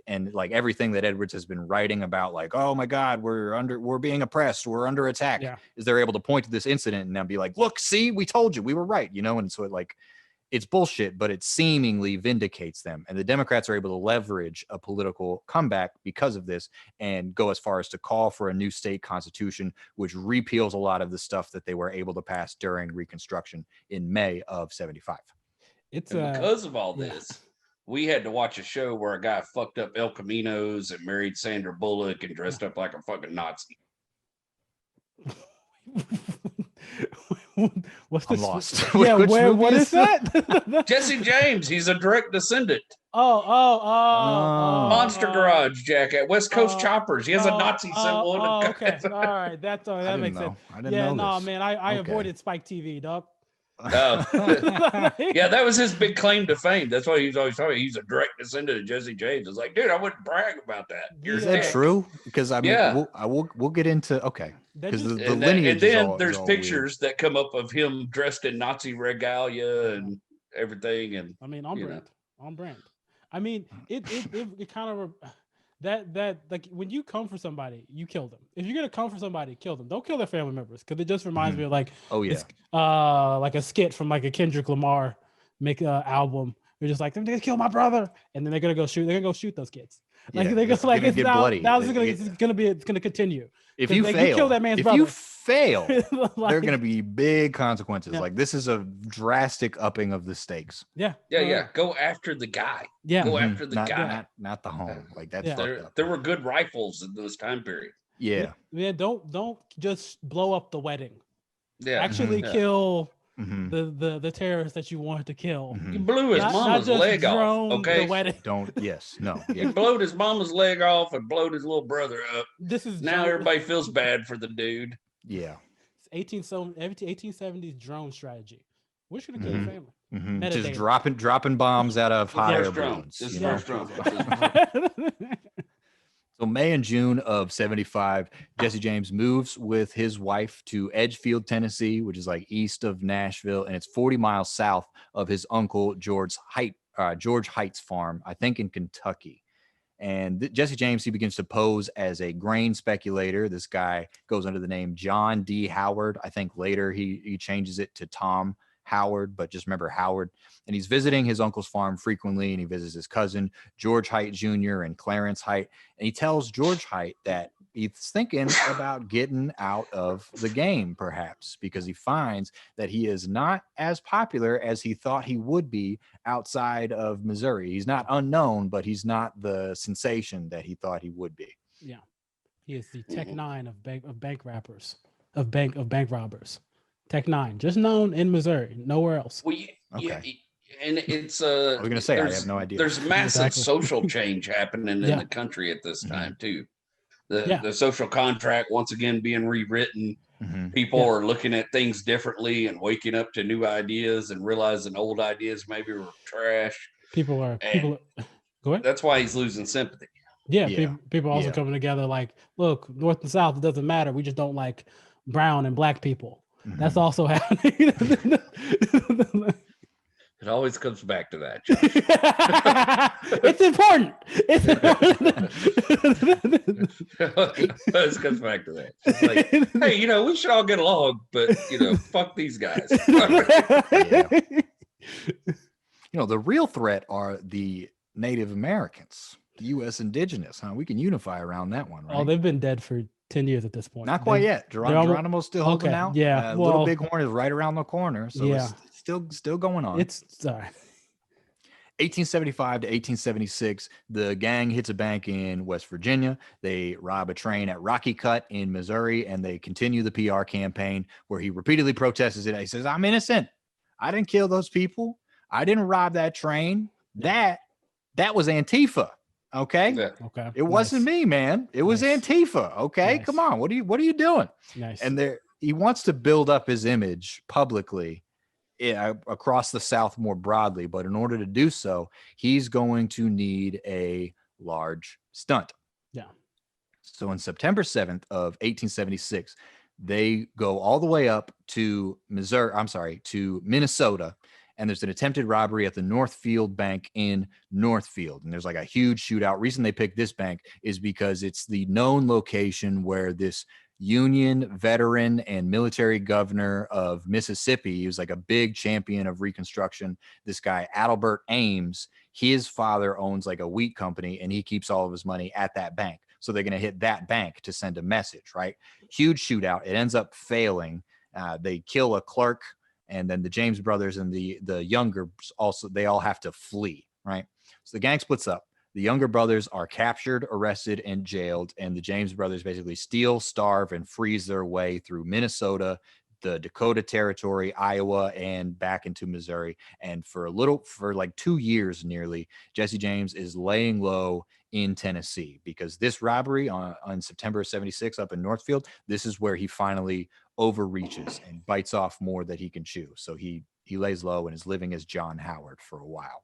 And like everything that Edwards has been writing about, like, oh my God, we're being oppressed, we're under attack, is they're able to point to this incident and now be like, look, see, we told you, we were right, And so it's bullshit, but it seemingly vindicates them. And the Democrats are able to leverage a political comeback because of this and go as far as to call for a new state constitution, which repeals a lot of the stuff that they were able to pass during Reconstruction in May of 75. It's because of all this, we had to watch a show where a guy fucked up El Caminos and married Sandra Bullock and dressed up like a fucking Nazi. What's this? I'm lost. Yeah, what is that? Jesse James, he's a direct descendant. Oh. Monster Garage Jack at West Coast Choppers. He has a Nazi symbol in the okay. All right. That makes sense. I didn't know this. Man. I avoided Spike TV, dog. Yeah, that was his big claim to fame. That's why he's always talking. He's a direct descendant of Jesse James. It's like, dude, I wouldn't brag about that. Is that true? Because I mean, we'll get into because the lineage. And then there's pictures that come up of him dressed in Nazi regalia and everything. And I mean, on brand. I mean, it kind of that like when you come for somebody, you kill them. If you're gonna come for somebody, kill them. Don't kill their family members, because it just reminds me of like like a skit from like a Kendrick Lamar album. They're just like, they're gonna kill my brother, and then they're gonna go shoot those kids. Like they're just like, it's bloody. Now it's gonna continue. If you kill that man's brother. You fail, like, there are going to be big consequences. Like this is a drastic upping of the stakes. Yeah. Go after the guy. Yeah. Go after the guy. Not the home. Like that's there were good rifles in this time period. Yeah. Man, don't just blow up the wedding. Yeah. Actually kill the terrorists that you wanted to kill. He blew his mama's leg off. Okay. He blowed his mama's leg off and blowed his little brother up. Now everybody feels bad for the dude. Yeah. It's 1870s drone strategy. We're just gonna kill your family. Just dropping bombs out of hot air balloons. So May and June of 75, Jesse James moves with his wife to Edgefield, Tennessee, which is like east of Nashville, and it's 40 miles south of his uncle George Heights farm, I think in Kentucky. And Jesse James, he begins to pose as a grain speculator. This guy goes under the name John D. Howard. I think later he changes it to Tom Howard, but just remember Howard. And he's visiting his uncle's farm frequently, and he visits his cousin George Height Jr. and Clarence Height. And he tells George Height that he's thinking about getting out of the game, perhaps, because he finds that he is not as popular as he thought he would be outside of Missouri. He's not unknown, but he's not the sensation that he thought he would be. Yeah, he is the Tech 9 of bank robbers. Tech 9, just known in Missouri, nowhere else. Well, yeah, and it's I was gonna say I have no idea. There's massive social change happening in the country at this time too. The social contract once again being rewritten. People are looking at things differently and waking up to new ideas and realizing old ideas maybe were trash. People are go ahead. That's why he's losing sympathy. People also coming together like, look, North and South, it doesn't matter. We just don't like brown and black people. That's also happening. It always comes back to that. It's important. It always comes back to that. It's like, hey, we should all get along, but fuck these guys. The real threat are the Native Americans, the U.S. indigenous. We can unify around that one, right? Oh, they've been dead for 10 years at this point. Not quite yet. Geronimo's still holding out. Yeah. Little Bighorn is right around the corner. So it's still going on. It's sorry. 1875 to 1876, the gang hits a bank in West Virginia. They rob a train at Rocky Cut in Missouri, and they continue the PR campaign where he repeatedly protests it. He says, I'm innocent. I didn't kill those people. I didn't rob that train. That was Antifa. Okay. Okay. It wasn't me, man. It was Antifa. Okay. Nice. Come on. What are you doing? Nice. And he wants to build up his image publicly across the South more broadly. But in order to do so, he's going to need a large stunt. Yeah. So on September 7th of 1876, they go all the way up to Minnesota. And there's an attempted robbery at the Northfield Bank in Northfield. And there's like a huge shootout. Reason they picked this bank is because it's the known location where this Union veteran and military governor of Mississippi. He was like a big champion of Reconstruction. This guy, Adelbert Ames, his father owns like a wheat company, and he keeps all of his money at that bank. So they're going to hit that bank to send a message, right? Huge shootout. It ends up failing. They kill a clerk, and then the James brothers and the younger also, they all have to flee, right? So the gang splits up. The younger brothers are captured, arrested, and jailed, and the James brothers basically steal, starve, and freeze their way through Minnesota, the Dakota Territory, Iowa, and back into Missouri. And for like 2 years nearly, Jesse James is laying low in Tennessee, because this robbery on September 76 up in Northfield, this is where he finally overreaches and bites off more that he can chew. So he lays low and is living as John Howard for a while.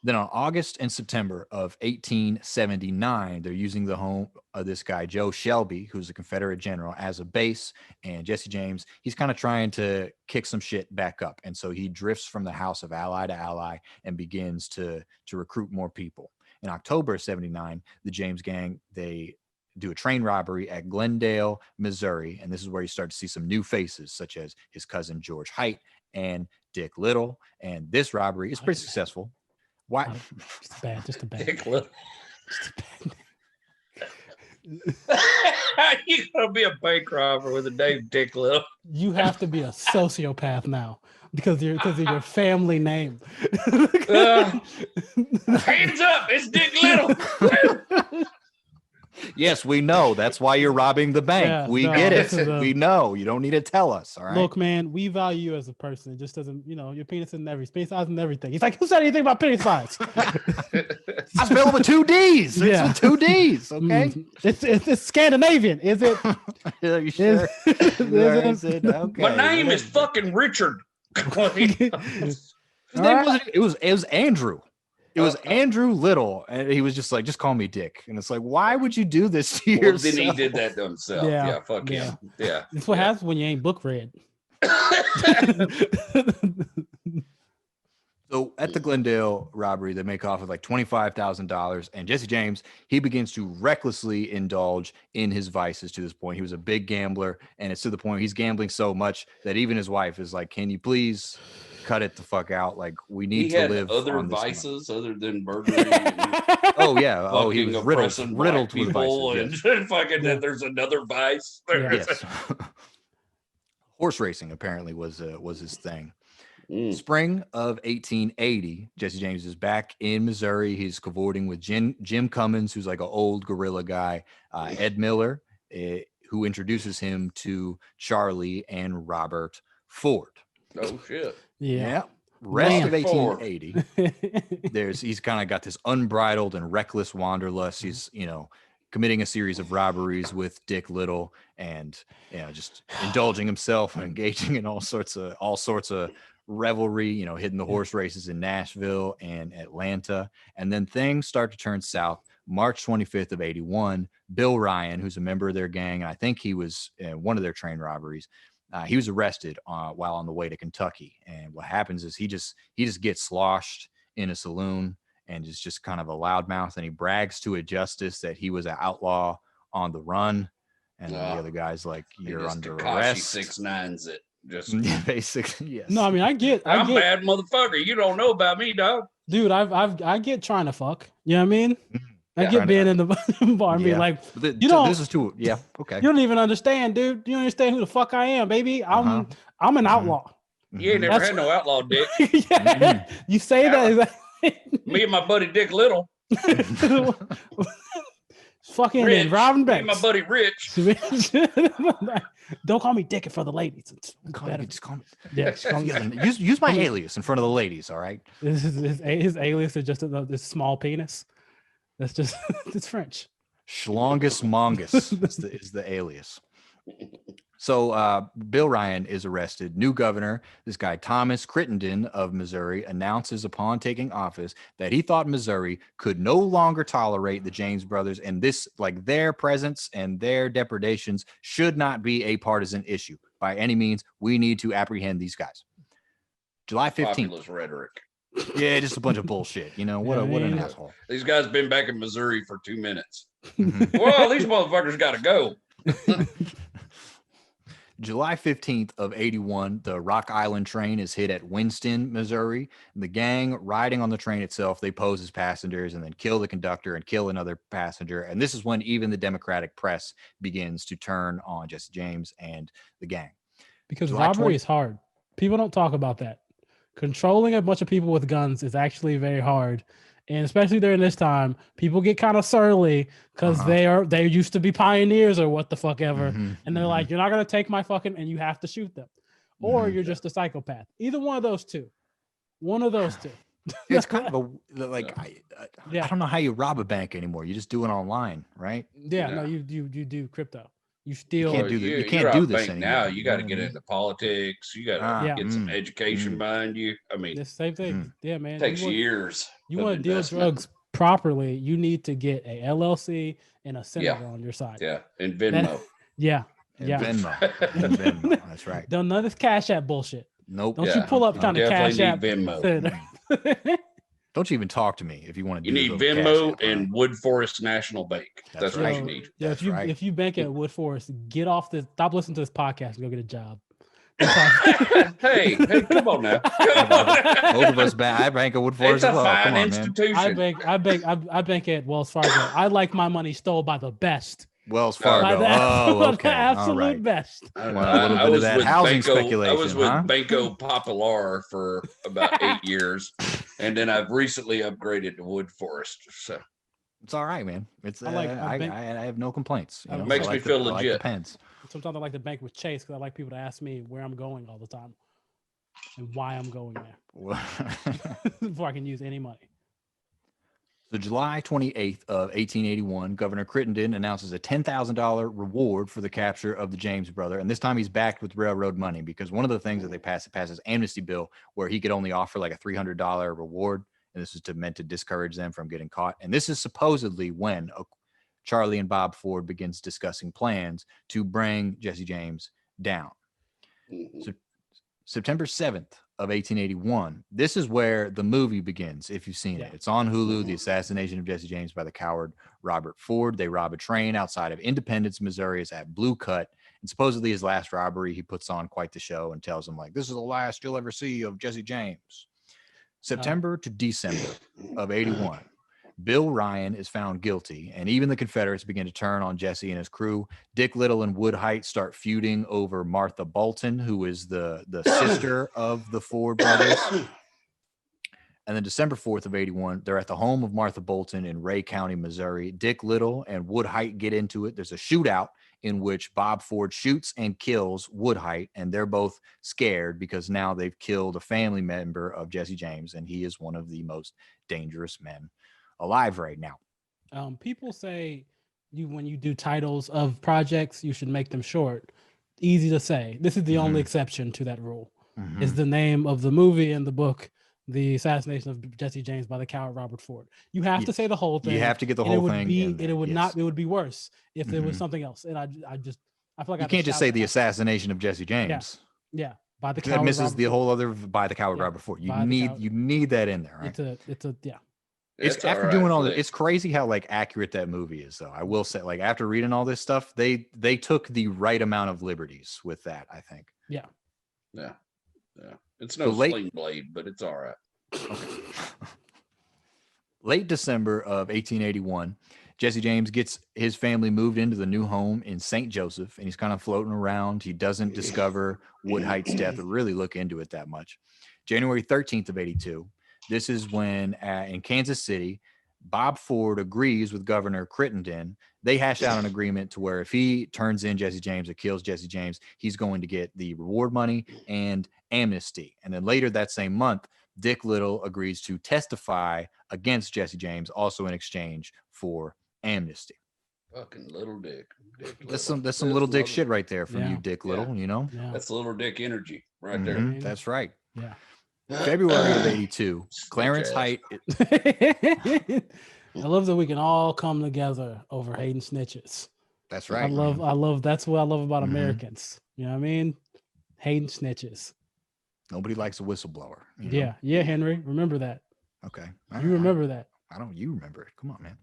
Then on August and September of 1879, they're using the home of this guy, Joe Shelby, who's a Confederate general, as a base. And Jesse James, he's kind of trying to kick some shit back up. And so he drifts from the house of ally to ally and begins to recruit more people. In October of 79, the James gang, they do a train robbery at Glendale, Missouri. And this is where you start to see some new faces, such as his cousin George Height and Dick Little. And this robbery is pretty successful. Why? Just a bad. Dick Little. You're gonna be a bank robber with the name Dick Little. You have to be a sociopath now because of your family name. Hands up! It's Dick Little. Yes, we know. That's why you're robbing the bank. Yeah, we get it. We know. You don't need to tell us. All right. Look, man, we value you as a person. It just doesn't, your penis in every space size and everything. He's like, who said anything about penis size? I spelled with 2 D's. Yeah. It's with 2 D's. Okay. It's Scandinavian. Is it? Are you sure? Is it? Okay. My name is fucking Richard. His name wasn't. It was Andrew. It was Andrew Little, and he was just like, just call me Dick. And it's like, why would you do this to yourself? Then he did that to himself. Yeah, fuck him. Yeah. That's what happens when you ain't book read. So at the Glendale robbery, they make off with like $25,000, and Jesse James, he begins to recklessly indulge in his vices to this point. He was a big gambler, and it's to the point he's gambling so much that even his wife is like, can you please cut it the fuck out? Like, we need to live other on this vices other than burglary. Oh yeah. Oh, he was riddled with vices. And fucking there's another vice. Yes. Horse racing apparently was his thing. Spring of 1880, Jesse James is back in Missouri. He's cavorting with Jim Cummins, who's like an old guerrilla guy, Ed Miller, who introduces him to Charlie and Robert Ford. Oh shit. Yeah. Rest of 1880, he's kind of got this unbridled and reckless wanderlust. He's, committing a series of robberies with Dick Little, and just indulging himself and engaging in all sorts of revelry, hitting the horse races in Nashville and Atlanta. And then things start to turn south. March 25th of 81, Bill Ryan, who's a member of their gang, and I think he was one of their train robberies, he was arrested while on the way to Kentucky. And what happens is he just gets sloshed in a saloon and is just kind of a loudmouth, and he brags to a justice that he was an outlaw on the run. And the other guy's like, you're under arrest. 6ix9's it. Just basically, yes. No, I mean, I'm bad motherfucker. You don't know about me, dog. Dude, I get trying to fuck. You know what I mean? I get being in the bar and being like, this is too, okay. You don't even understand, dude. You don't understand who the fuck I am, baby. I'm an outlaw. You ain't never had no outlaw, Dick. You say that. Me and my buddy Dick Little. Fucking Rich. Robin Banks. Me and my buddy Rich. Don't call me Dick in front of the ladies. Just call me. Use my alias in front of the ladies, all right? His alias is just this small penis. That's just, it's French. Schlongus Mongus is the alias. So Bill Ryan is arrested. New governor, this guy Thomas Crittenden of Missouri, announces upon taking office that he thought Missouri could no longer tolerate the James brothers, and this, like, their presence and their depredations should not be a partisan issue by any means. We need to apprehend these guys. July 15th. Populist rhetoric. Yeah, just a bunch of bullshit. What an asshole. These guys been back in Missouri for 2 minutes. Well, these motherfuckers got to go. July 15th of 81, the Rock Island train is hit at Winston, Missouri. And the gang riding on the train itself, they pose as passengers and then kill the conductor and kill another passenger. And this is when even the Democratic press begins to turn on Jesse James and the gang. Because robbery is hard. People don't talk about that. Controlling a bunch of people with guns is actually very hard. And especially during this time, people get kind of surly because they used to be pioneers or what the fuck ever. And they're like, you're not going to take my fucking, and you have to shoot them. Or you're just a psychopath. Either one of those two. One of those two. It's kind of I don't know how you rob a bank anymore. You just do it online, right? Yeah. No, you do crypto. You steal. You can't do this anymore. Now you got to get into politics. You got to get some education behind you. I mean, the same thing. Yeah, man. It takes years. You want to deal drugs properly, you need to get a LLC and a senator on your side. Yeah, and Venmo. Venmo. That's right. Don't none of this Cash App bullshit. Nope. Don't you pull up kind of Cash App Venmo. Don't you even talk to me if you want to. You need Venmo and Wood Forest National Bank. That's right. What you need. Yeah, if you bank at Wood Forest, get off this. Stop listening to this podcast and go get a job. hey, come on now. Both of us I bank at Wood Forest. It's a fine institution. I bank at Wells Fargo. I like my money stole by the best. Wells Fargo. Okay. The absolute best. I was with housing speculation. I was with Banco Popular for about 8 years, and then I've recently upgraded to Wood Forest. So it's all right, man. It's I have no complaints. It makes me feel legit. Depends. Sometimes I like to bank with Chase because I like people to ask me where I'm going all the time and why I'm going there before I can use any money. So July 28th of 1881, Governor Crittenden announces a $10,000 reward for the capture of the James brother. And this time he's backed with railroad money because one of the things that they passes amnesty bill where he could only offer like a $300 reward. And this is meant to discourage them from getting caught. And this is supposedly when Charlie and Bob Ford begins discussing plans to bring Jesse James down. So September 7th of 1881. This is where the movie begins. If you've seen it, it's on Hulu, The Assassination of Jesse James by the Coward Robert Ford. They rob a train outside of Independence, Missouri. It's at Blue Cut. And supposedly his last robbery, he puts on quite the show and tells them like, this is the last you'll ever see of Jesse James. September to December of 81. Bill Ryan is found guilty, and even the Confederates begin to turn on Jesse and his crew. Dick Little and Wood Height start feuding over Martha Bolton, who is the sister of the Ford brothers. And then December 4th of 81, they're at the home of Martha Bolton in Ray County, Missouri. Dick Little and Wood Height get into it. There's a shootout in which Bob Ford shoots and kills Wood Height, and they're both scared because now they've killed a family member of Jesse James, and he is one of the most dangerous men alive right now. People say when you do titles of projects, you should make them short. Easy to say. This is the only exception to that rule. Is the name of the movie and the book, The Assassination of Jesse James by the Coward Robert Ford. You have to say the whole thing. You have to get the whole thing. It would be worse if there was something else. And I feel like you can't just say The Assassination of Jesse James. Yeah. By the Coward. That misses the whole other by the Coward Robert Ford. You need that in there, right? It's after doing all this, it's crazy how like accurate that movie is, though. I will say, like after reading all this stuff, they took the right amount of liberties with that, I think. Yeah. It's no Sling Blade, but it's all right. Okay. Late December of 1881, Jesse James gets his family moved into the new home in St. Joseph, and he's kind of floating around. He doesn't discover Wood Height's death or really look into it that much. January 13th of 82. This is when in Kansas City, Bob Ford agrees with Governor Crittenden. They hash out an agreement to where if he turns in Jesse James or kills Jesse James, he's going to get the reward money and amnesty. And then later that same month, Dick Little agrees to testify against Jesse James, also in exchange for amnesty. Fucking little Dick. That's some little Dick shit right there from you, Dick Little, you know? Yeah. That's little Dick energy right there. That's right. Yeah. February of 82, Clarence Height. I love that we can all come together over hating snitches. That's right. I love that's what I love about Americans. You know what I mean? Hating snitches. Nobody likes a whistleblower. Yeah, Henry. Remember that. Okay. You remember that. You remember it. Come on, man.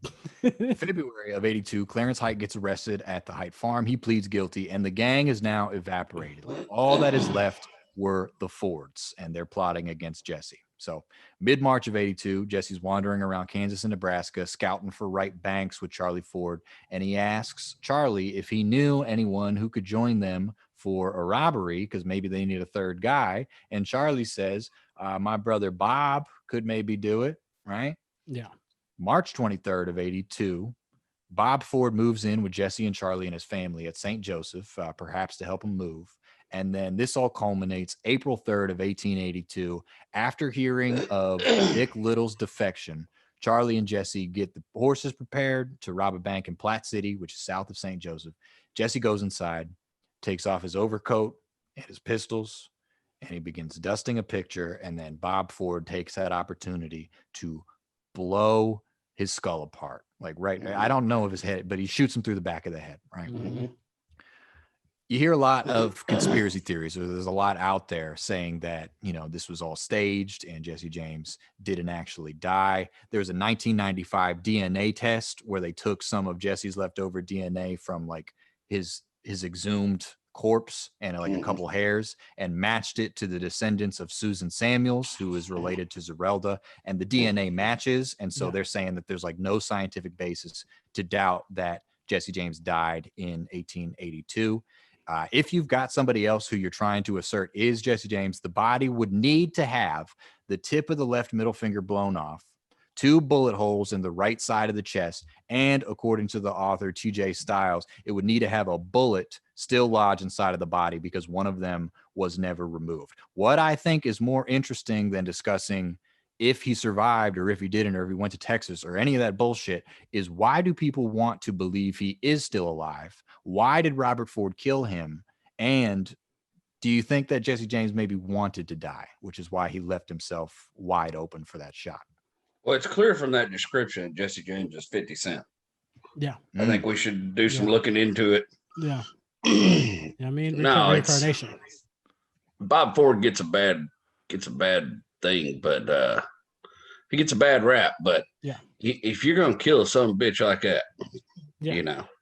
February of 82, Clarence Height gets arrested at the Height farm. He pleads guilty, and the gang is now evaporated. All that is left were the Fords, and they're plotting against Jesse. So mid-March of 82, Jesse's wandering around Kansas and Nebraska, scouting for right banks with Charlie Ford, and he asks Charlie if he knew anyone who could join them for a robbery, because maybe they need a third guy. And Charlie says, my brother Bob could maybe do it, right? Yeah. March 23rd of 82, Bob Ford moves in with Jesse and Charlie and his family at St. Joseph, perhaps to help him move. And then this all culminates April 3rd of 1882. After hearing of Dick Little's defection, Charlie and Jesse get the horses prepared to rob a bank in Platte City, which is south of St. Joseph. Jesse goes inside, takes off his overcoat and his pistols, and he begins dusting a picture. And then Bob Ford takes that opportunity to blow his skull apart. Like, right, I don't know of his head, but he shoots him through the back of the head, right? Mm-hmm. You hear a lot of conspiracy theories. There's a lot out there saying that, this was all staged and Jesse James didn't actually die. There was a 1995 DNA test where they took some of Jesse's leftover DNA from like his exhumed corpse and like a couple hairs and matched it to the descendants of Susan Samuels, who is related to Zerelda, and the DNA matches. And so they're saying that there's like no scientific basis to doubt that Jesse James died in 1882. If you've got somebody else who you're trying to assert is Jesse James, the body would need to have the tip of the left middle finger blown off, 2 bullet holes in the right side of the chest, and according to the author TJ Stiles, it would need to have a bullet still lodged inside of the body because one of them was never removed. What I think is more interesting than discussing if he survived or if he didn't or if he went to Texas or any of that bullshit is, why do people want to believe he is still alive? Why did Robert Ford kill him? And do you think that Jesse James maybe wanted to die, which is why he left himself wide open for that shot? Well, it's clear from that description that Jesse James is 50 Cent. Yeah. I think we should do some looking into it. Yeah. I mean, reincarnation. Bob Ford gets a bad thing, but he gets a bad rap. But if you're gonna kill some bitch like that,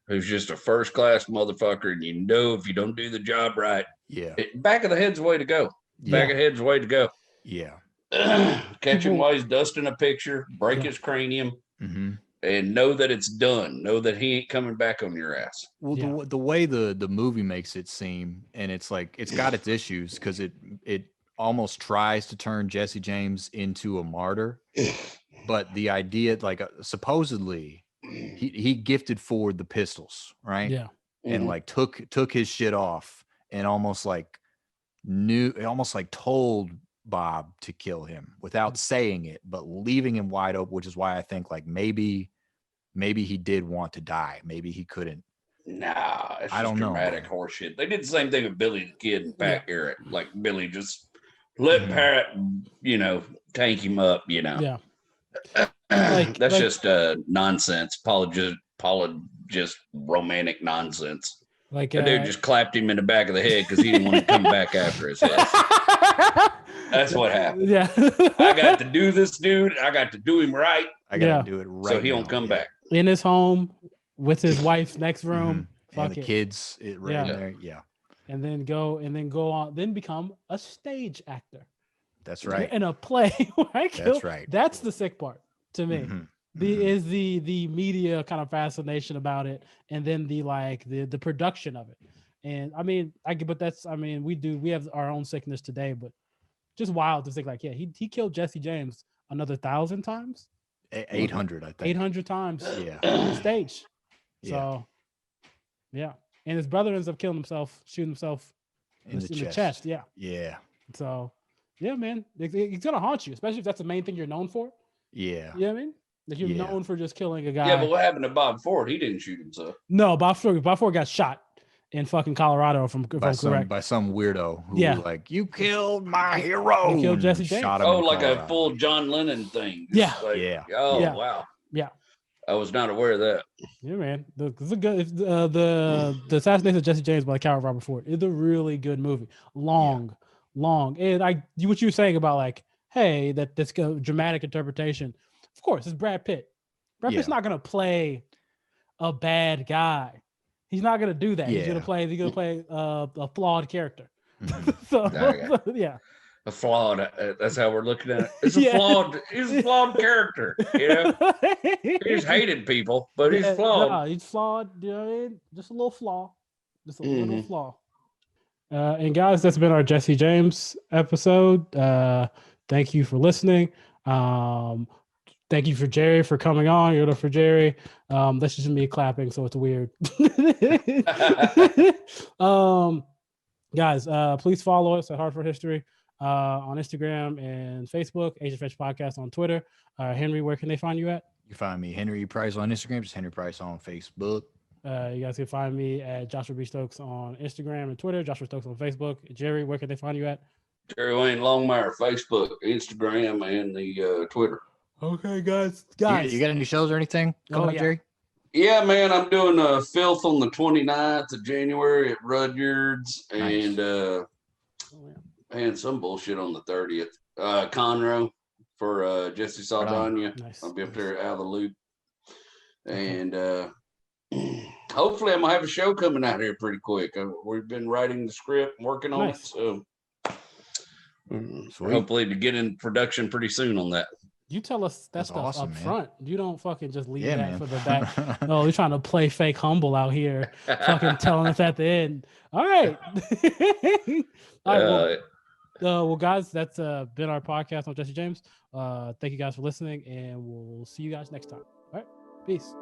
who's just a first class motherfucker, and if you don't do the job right, back of the head's the way to go. Back of the head's the way to go. Yeah. Catch him while he's dusting a picture, break his cranium, and know that it's done. Know that he ain't coming back on your ass. Well, the way the movie makes it seem, and it's like it's got its issues because it almost tries to turn Jesse James into a martyr, but the idea, like supposedly, he gifted Ford the pistols, right? Yeah, and like took his shit off and almost like told Bob to kill him without saying it, but leaving him wide open, which is why I think like maybe he did want to die. Maybe he couldn't. Nah, it's I don't know. Dramatic horseshit. They did the same thing with Billy the Kid and Pat Garrett. Like Billy just let Parrot, tank him up, Yeah. That's just nonsense. Just romantic nonsense. Like the dude just clapped him in the back of the head because he didn't want to come back after his head. That's what happened. Yeah. I got to do this dude. I got to do him right. I got to do it right. So he don't come back. In his home with his wife's next room. And the kids right there. Yeah. And then go on, then become a stage actor. That's right. In a play. That's right. That's the sick part to me. Is the media kind of fascination about it, and then the production of it. And I mean, we have our own sickness today, but just wild to think he killed Jesse James another 1,000 times. 800, I think. 800 times. Yeah. On the stage. So yeah. And his brother ends up shooting himself in the chest. Yeah. Yeah. So yeah, man, it's gonna haunt you, especially if that's the main thing you're known for. Yeah. You know what I mean? Like you're known for just killing a guy. Yeah, but what happened to Bob Ford? He didn't shoot himself. No, Bob Ford got shot in fucking Colorado by some weirdo who was like, you killed my hero. You killed Jesse James. Like Colorado. A full John Lennon thing. Wow. Yeah. I was not aware of that. Yeah, man. The assassination of Jesse James by the coward Robert Ford is a really good movie. Long. And what you were saying about this dramatic interpretation Of course, it's Brad Pitt. Brad Pitt's not gonna play a bad guy. He's not gonna do that. He's gonna play a flawed character. Mm-hmm. Yeah. A flawed. That's how we're looking at it. It's a flawed. He's a flawed character. You know, he's hated people, but he's flawed. No, he's flawed. You know what I mean? Just a little flaw. Just a little flaw. And guys, that's been our Jesse James episode. Thank you for listening. Thank you for Jerry for coming on. You're for Jerry. That's just me clapping, so it's weird. Guys, please follow us at Hartford History on Instagram and Facebook, Asian Fetch Podcast on Twitter. Henry, where can they find you at? You can find me Henry Price on Instagram, just Henry Price on Facebook. You guys can find me at Joshua B. Stokes on Instagram and Twitter, Joshua Stokes on Facebook. Jerry, where can they find you at? Jerry Wayne Longmire, Facebook, Instagram, and the Twitter. Okay, guys. You got any shows or anything coming up, Jerry? Yeah, man, I'm doing Filth on the 29th of January at Rudyard's, and some bullshit on the 30th. Conroe for Jesse Saldana. Nice. I'll be up there out of the loop. And hopefully I'm going to have a show coming out here pretty quick. We've been writing the script, working on it, so hopefully to get in production pretty soon on that. You tell us that's stuff awesome, up front. You don't fucking just leave that man. for the back. No, you're trying to play fake humble out here, fucking telling us at the end. All right. All right. Well, guys, that's been our podcast on Jesse James. Thank you guys for listening, and we'll see you guys next time. All right. Peace.